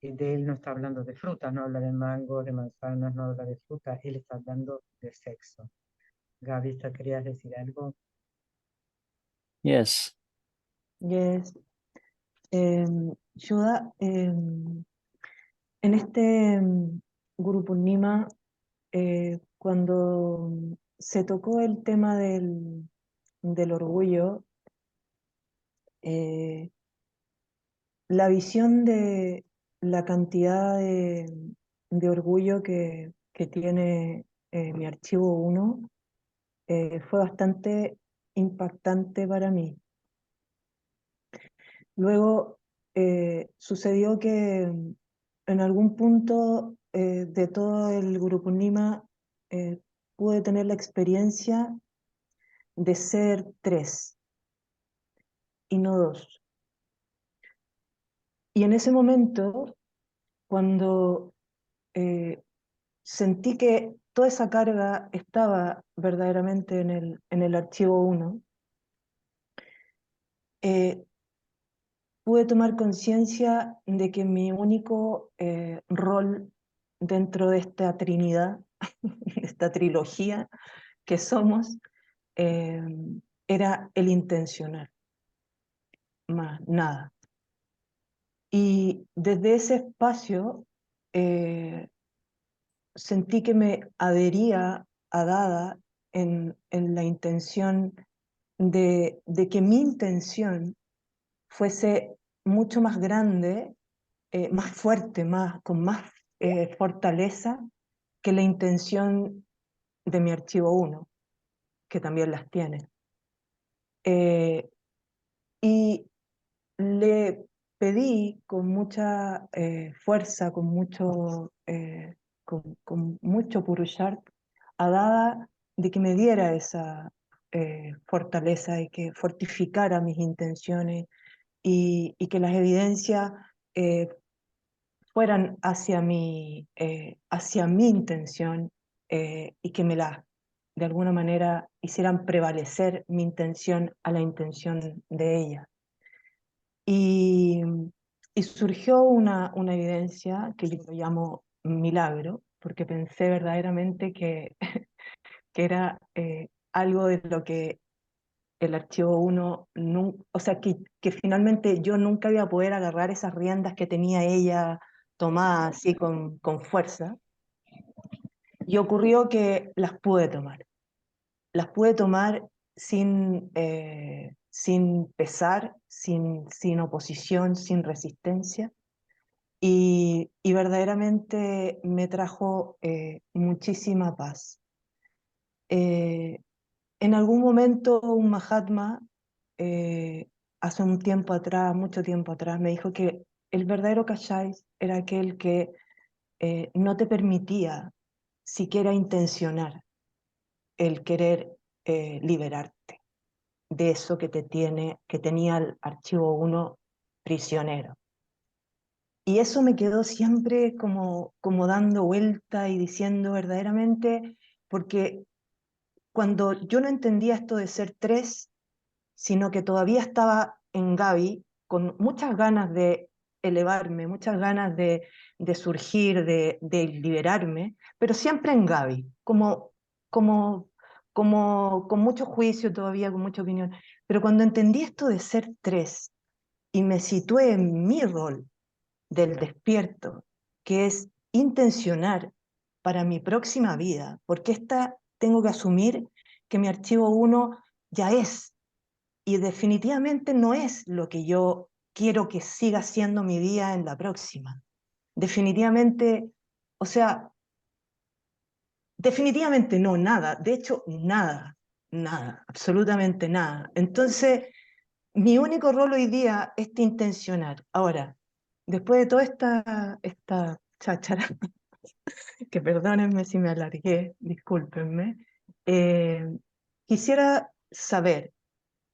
de él no está hablando de frutas, no habla de mangos, de manzanas, no habla de fruta, él está hablando de sexo. Gaby, ¿querías decir algo? Yes. Yes. Shuddha, en este Guru Purnima, cuando se tocó el tema del orgullo, la visión de la cantidad de orgullo que tiene mi archivo 1 fue bastante impactante para mí. Luego sucedió que en algún punto de todo el Guru Purnima pude tener la experiencia de ser 3 y no 2. Y en ese momento, cuando sentí que toda esa carga estaba verdaderamente en el archivo 1, pude tomar conciencia de que mi único rol dentro de esta trinidad, esta trilogía que somos, era el intencional, más nada. Y desde ese espacio sentí que me adhería a Dada en la intención de que mi intención fuese mucho más grande, más fuerte, con más fortaleza que la intención de mi archivo 1, que también las tiene. Y le pedí con mucha fuerza, con mucho Purushart a Dada de que me diera esa fortaleza y que fortificara mis intenciones y que las evidencias fueran hacia mi intención y que de alguna manera hicieran prevalecer mi intención a la intención de ella. Y surgió una evidencia que yo lo llamo milagro, porque pensé verdaderamente que era algo de lo que el archivo 1, o sea, que finalmente yo nunca iba a poder agarrar esas riendas que tenía ella tomadas así con fuerza. Y ocurrió que las pude tomar. Las pude tomar sin pesar, sin oposición, sin resistencia. Y verdaderamente me trajo muchísima paz. En algún momento un Mahatma, hace un tiempo atrás, mucho tiempo atrás, me dijo que el verdadero Kashais era aquel que no te permitía siquiera intencionar el querer liberarte de eso que tenía el archivo 1 prisionero. Y eso me quedó siempre como dando vuelta y diciendo verdaderamente, porque cuando yo no entendía esto de ser tres, sino que todavía estaba en Gaby, con muchas ganas de elevarme, muchas ganas de surgir, de liberarme, pero siempre en Gaby, como, con mucho juicio todavía, con mucha opinión. Pero cuando entendí esto de ser tres y me situé en mi rol del despierto, que es intencionar para mi próxima vida, porque esta tengo que asumir que mi archivo 1 ya es, y definitivamente no es lo que yo quiero que siga siendo mi vida en la próxima. Definitivamente, o sea, definitivamente no, nada, de hecho, nada, absolutamente nada. Entonces, mi único rol hoy día es intencionar. Ahora, después de toda esta cháchara, que perdónenme si me alargué, discúlpenme, eh, quisiera saber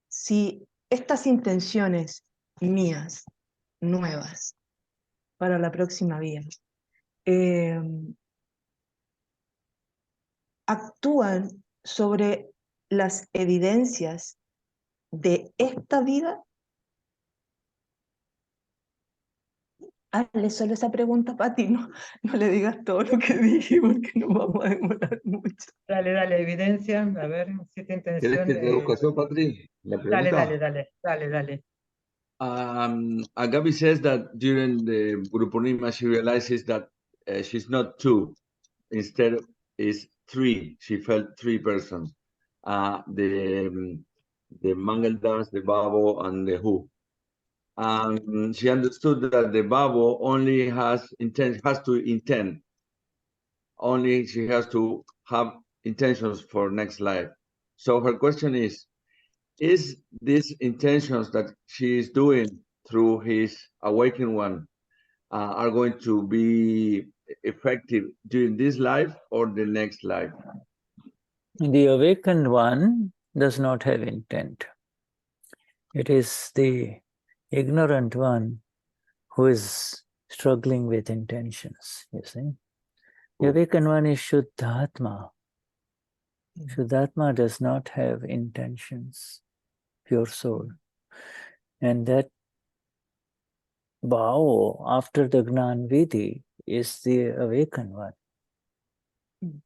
si estas intenciones mías, nuevas, para la próxima vida, eh, actúan sobre las evidencias de esta vida. Hazle solo esa pregunta, Pati, no le digas todo lo que dije porque nos vamos a demorar mucho. Dale, evidencia, a ver, si esta ¿Quieres intención. que traduzca eso, Patri? La pregunta. Dale. Agabi says that during the Guru Purnima, she realizes that she's not two, instead is three. She felt three persons, the Mangaldas, the Babo, and the Who. She understood that the Babo only has to intend. Only she has to have intentions for next life. So her question is these intentions that she is doing through his awakened one are going to be effective during this life or the next life? The awakened one does not have intent. It is the ignorant one who is struggling with intentions, you see. The awakened one is Shuddhatma. Shuddhatma does not have intentions, pure soul. And that Bhao, after the Gnan Vidhi, is the awakened one,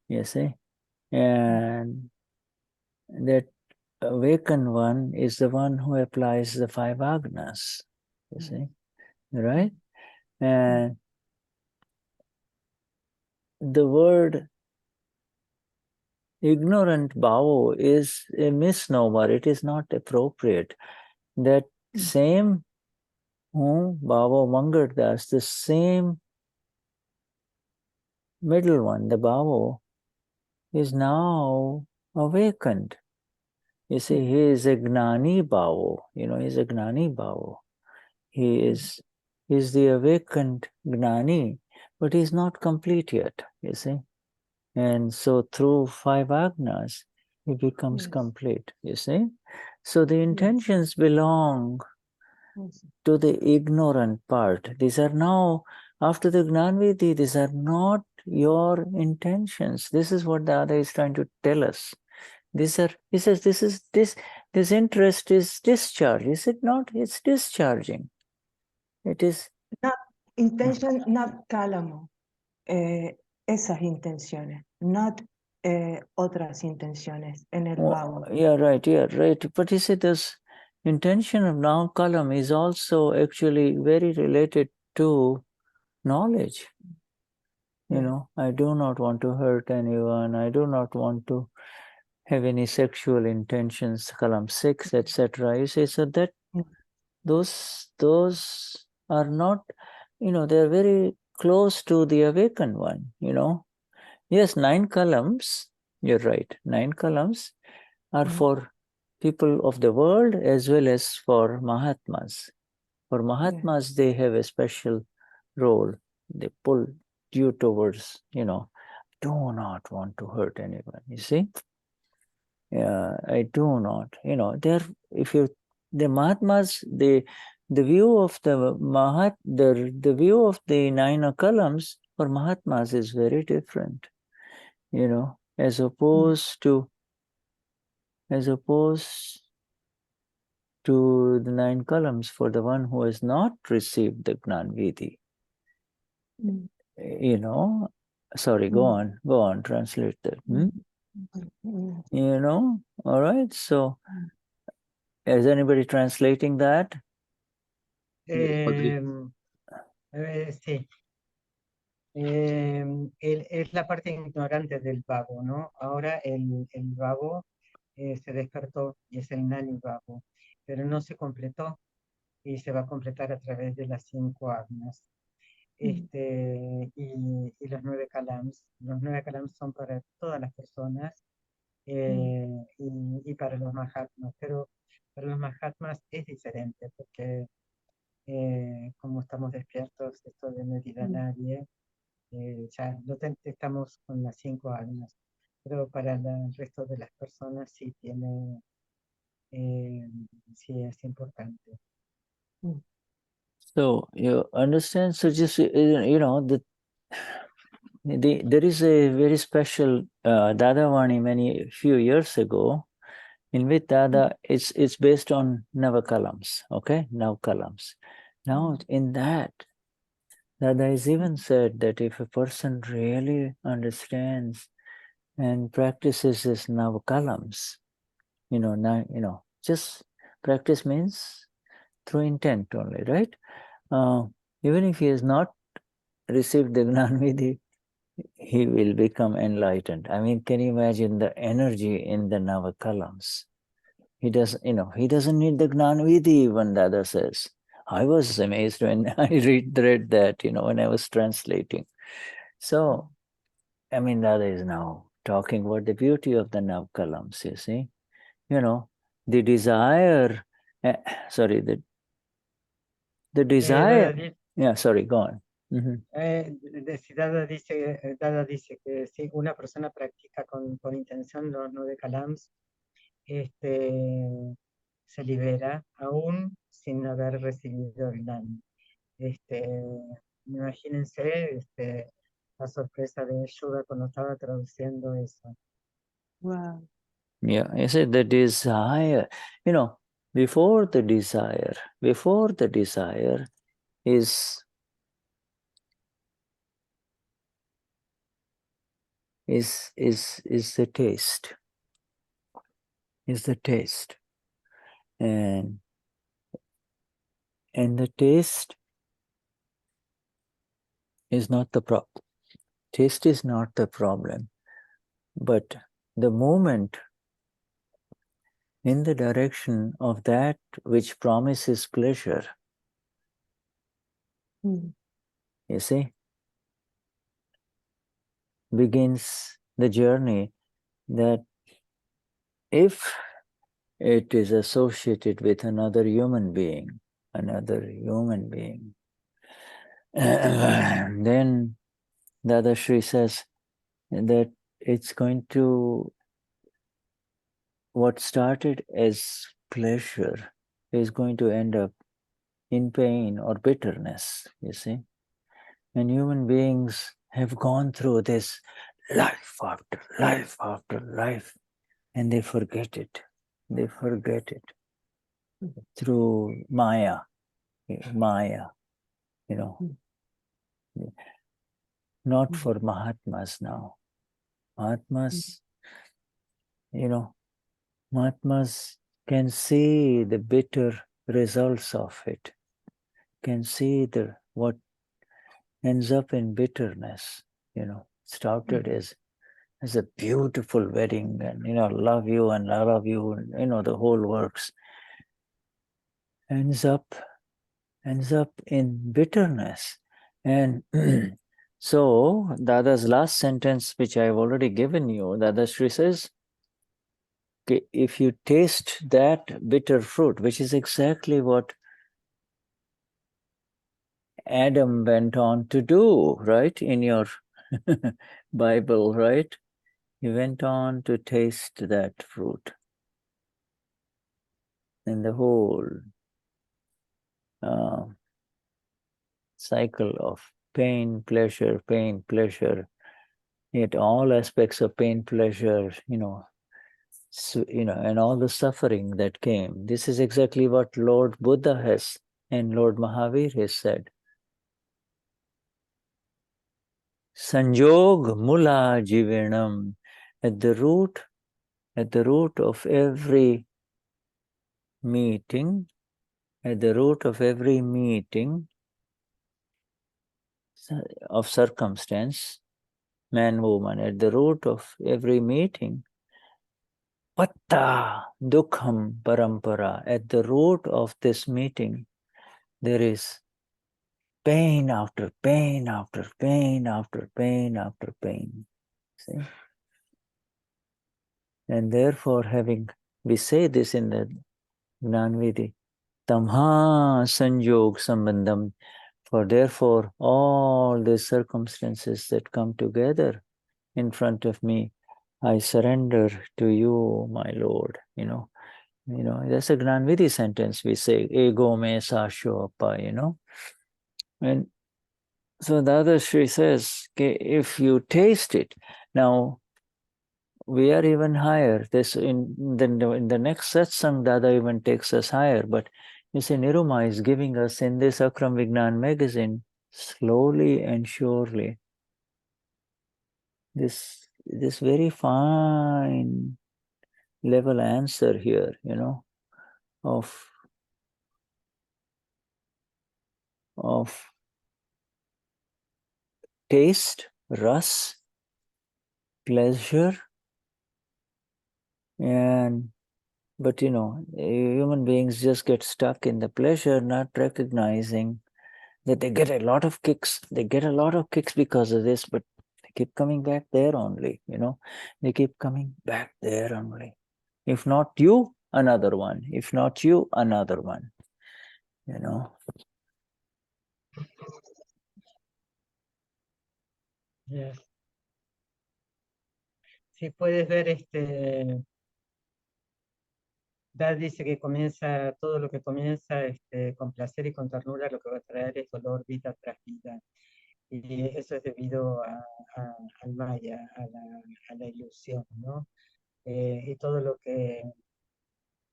you see. And that awakened one is the one who applies the 5 agnas, you see, right? And the word ignorant bhavo is a misnomer. It is not appropriate. That same bhavo Mangardas, the same middle one, the bhavo, is now awakened. You see, he is a Gnani bhavo, he is a Gnani bhavo. He is the awakened Gnani, but he is not complete yet, you see. And so through 5 agnas, he becomes complete, you see. So the intentions belong to the ignorant part. These are now, after the Gnanvidhi, these are not your intentions. This is what the other is trying to tell us. These are, he says, this interest is discharge. Is it not? It's discharging. It is Not intention, not cálamo. Esas intenciones, not otras intenciones en el bhavo. Yeah, right. But you see, this intention of now kalam is also actually very related to knowledge. You know, I do not want to hurt anyone. I do not want to have any sexual intentions, kalam 6, etc. You see, so that those are not, they're very close to the awakened one, Yes, 9 columns, you're right. 9 columns are for people of the world as well as for Mahatmas. For Mahatmas, they have a special role. They pull you towards, do not want to hurt anyone, you see? Yeah, I do not, the Mahatmas, the view of the view of the 9 columns for Mahatmas is very different, as opposed to the 9 columns for the one who has not received the Gnan Vidhi. Sorry, go on, translate that. All right, so is anybody translating that? Sí. Es la parte ignorante del vago, ¿no? Ahora el vago se despertó y es el Gnani vago, pero no se completó y se va a completar a través de las 5 agnas. Y los 9 kalams. Los 9 kalams son para todas las personas y para los Mahatmas, pero para los Mahatmas es diferente porque como estamos despiertos, esto de no herir a nadie, ya no estamos con las 5 almas, pero para el resto de las personas sí sí es importante. So you understand? So just there is a very special Dadavani few years ago, in which Dada it's based on Navakalams, okay, Navakalams. Now in that, Dada has even said that if a person really understands and practices his Navakalams, just practice means through intent only, right? Even if he has not received the Gnan Vidhi, he will become enlightened. I mean, can you imagine the energy in the Navakalams? He doesn't need the Gnan Vidhi, even Dada says. I was amazed when I read that, when I was translating. So, I mean, Dada is now talking about the beauty of the Navakalams, you see. The desire, the desire. Yeah, sorry, go on. Dada dice que si una persona practica con intención los 9 kalams, se libera aún sin haber recibido el Gnan. Imagínense la sorpresa de Shuddha cuando estaba traduciendo eso. Wow. Yeah, I said the desire, before the desire is the taste. Is the taste. And the taste is not the problem. Taste is not the problem. But the movement in the direction of that which promises pleasure, you see, begins the journey that if it is associated with another human being, then Dadashri says that it's going to, what started as pleasure is going to end up in pain or bitterness, you see. And human beings have gone through this life after life after life, and they forget it. They forget it through Maya, not for Mahatmas now. Mahatmas, Mahatmas can see the bitter results of it, can see what ends up in bitterness, started as a beautiful wedding and, love you and I love you, and, the whole works, ends up in bitterness. And so Dada's last sentence, which I've already given you, Dadashri says, if you taste that bitter fruit, which is exactly what Adam went on to do, right? In your Bible, right? He went on to taste that fruit. And the whole cycle of pain, pleasure, yet all aspects of pain, pleasure, and all the suffering that came. This is exactly what Lord Buddha has and Lord Mahavir has said. Sanjog mula jivanam. At the root of every meeting, of circumstance, man, woman, at the root of every meeting, patta dukham parampara. At the root of this meeting, there is pain after pain after pain after pain after pain. See? And therefore, we say this in the Gnanvidhi, tamha sanjog sambandham. For therefore, all these circumstances that come together in front of me, I surrender to you, my Lord. That's a Gnanvidhi sentence we say, ego me sasho appa, And so the other Sri says, okay, if you taste it, now we are even higher. This in the next satsang, Dada even takes us higher. But you see, Niruma is giving us in this Akram Vignan magazine, slowly and surely, this very fine level answer here, of taste, ras, pleasure, but human beings just get stuck in the pleasure, not recognizing that they get a lot of kicks. They get a lot of kicks because of this, but they keep coming back there only, They keep coming back there only. If not you, another one. If not you, another one, Yes. Si puedes ver, Dad dice que todo lo que comienza con placer y con ternura, lo que va a traer es dolor vida tras vida. Y eso es debido al maya, a la ilusión, ¿no? Y todo lo que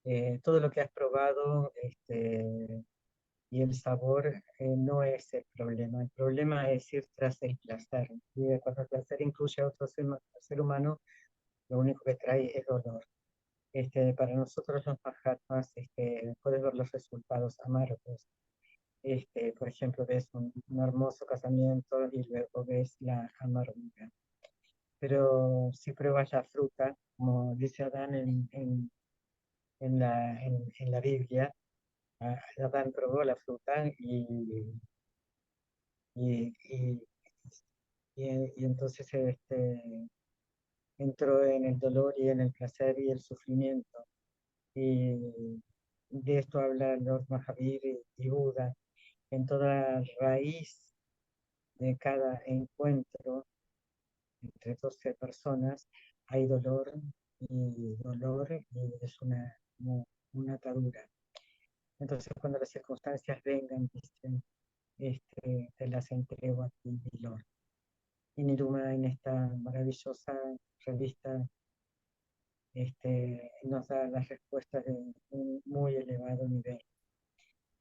has probado, y el sabor no es el problema es ir tras el placer. Y cuando el placer incluye a otro ser humano, lo único que trae es dolor. Para nosotros los Mahatmas, puedes ver los resultados amargos. Por ejemplo, ves un hermoso casamiento y luego ves la amargura. Pero si pruebas la fruta, como dice Adán en la Biblia, Adán probó la fruta y entonces entró en el dolor y en el placer y el sufrimiento. Y de esto hablan los Mahavir y Buda. En toda raíz de cada encuentro entre 12 personas hay dolor y es una atadura. Entonces cuando las circunstancias vengan, dicen, te las entrego a ti, Lord. Y Niruma en esta maravillosa revista nos da las respuestas de un muy elevado nivel.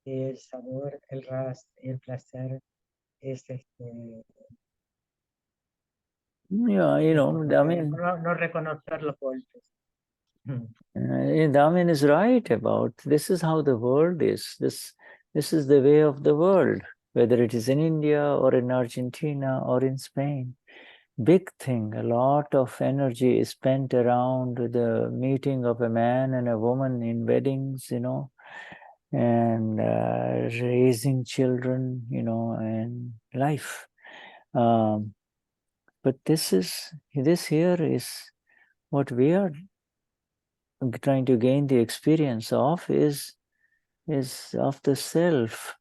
El sabor, el ras y el placer es Damien, no reconocer los golpes. Damien is right about this is how the world is. This is the way of the world, whether it is in India or in Argentina or in Spain. Big thing, a lot of energy is spent around the meeting of a man and a woman in weddings, and raising children, and life. But this here is what we are trying to gain the experience of is of the self,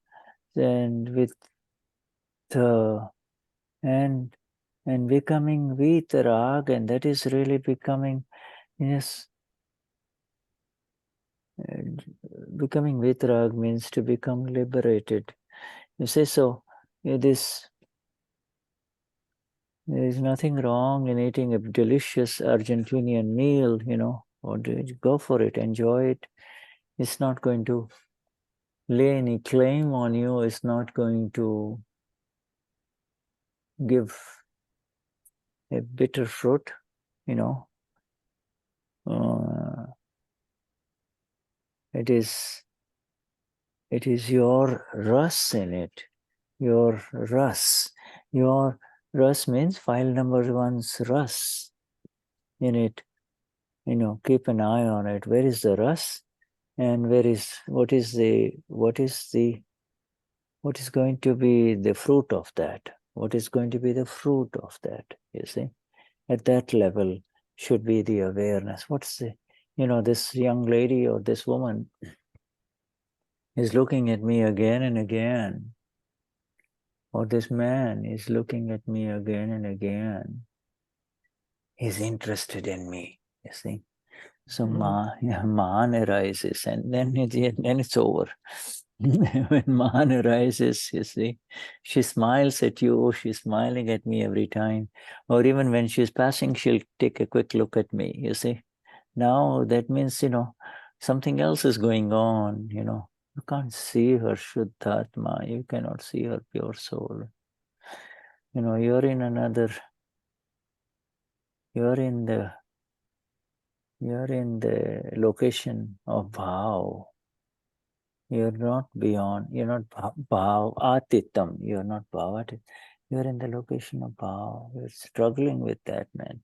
and with the and becoming vitarag, and that is really becoming, yes, And becoming vitrag means to become liberated. You say so. There is nothing wrong in eating a delicious Argentinian meal, or go for it, enjoy it. It's not going to lay any claim on you. It's not going to give a bitter fruit, It is your ras in it. Your ras. Your ras means file number 1's ras in it. Keep an eye on it. Where is the ras? And what is going to be the fruit of that? What is going to be the fruit of that? You see? At that level should be the awareness. This young lady or this woman is looking at me again and again. Or this man is looking at me again and again. He's interested in me, you see. So man arises, and then it's over. When man arises, you see, she smiles at you, she's smiling at me every time. Or even when she's passing, she'll take a quick look at me, you see. Now that means, something else is going on, You can't see her Shuddhatma, you cannot see her pure soul. You're in the location of bhav. You're not beyond, you're not bhav atitam, you're not bhav atit. You're in the location of bhav. You're struggling with that, man.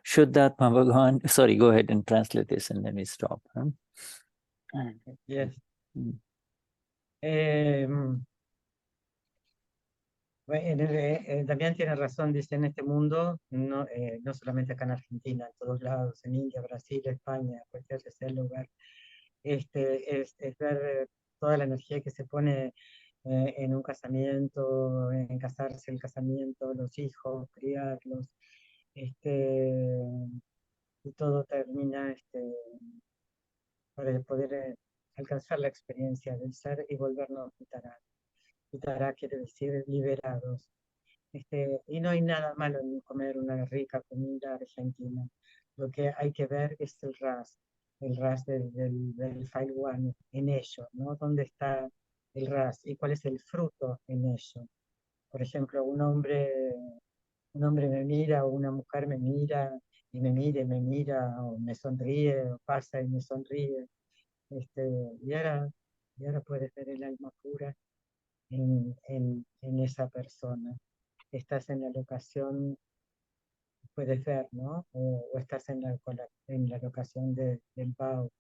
Shuddhatma Bhagavan. Sorry, go ahead and translate this and then we stop. Yes. Damián tiene razón, dice, en este mundo, no solamente acá en Argentina, en todos lados, en India, Brasil, España, cualquier que sea el lugar, es ver toda la energía que se pone en un casamiento, en casarse, el casamiento, los hijos, criarlos, y todo termina para poder alcanzar la experiencia del ser y volvernos vitará. Vitará quiere decir liberados. Y no hay nada malo en comer una rica comida argentina. Lo que hay que ver es el ras del file one en ello, ¿no? ¿Dónde está el ras y cuál es el fruto en ello? Por ejemplo, un hombre me mira o una mujer me mira y me mira o me sonríe o pasa y me sonríe. Y ahora puedes ver el alma pura en esa persona. Estás en la locación, puedes ver, ¿no? O estás en la locación del Bao,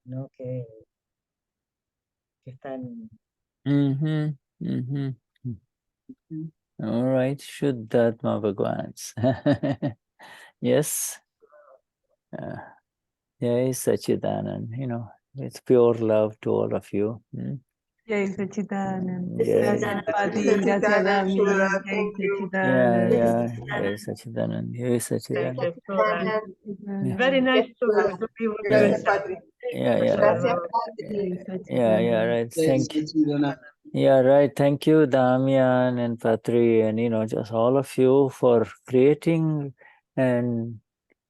¿no? Que está en... All right, Shuddhatma Bhagavans. Yes. Jai Sachidanand, it's pure love to all of you. Jai Sachidanand. Jai Pati, gracias Damien. Jai Sachidanand. Jai Sachidanand, Jai Sachidanand. Thank you. Very nice to be with you. Right. Thank you. Yeah, right. Thank you, Damian and Patri, and just all of you for creating an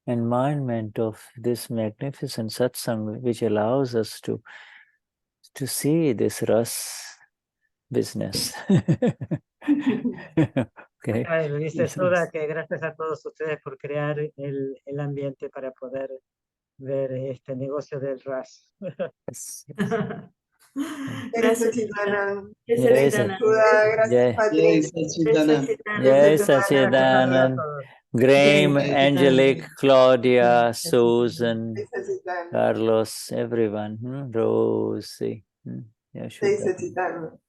environment of this magnificent satsang, which allows us to see this ras business. Okay. Dice Sudha que gracias a todos ustedes por crear el ambiente para poder ver este negocio del ras. Yes. Gracias, Jai Sachidanand, Graham, Angelic, Claudia, Susan, Carlos, everyone, Rosie. Jai Sachidanand.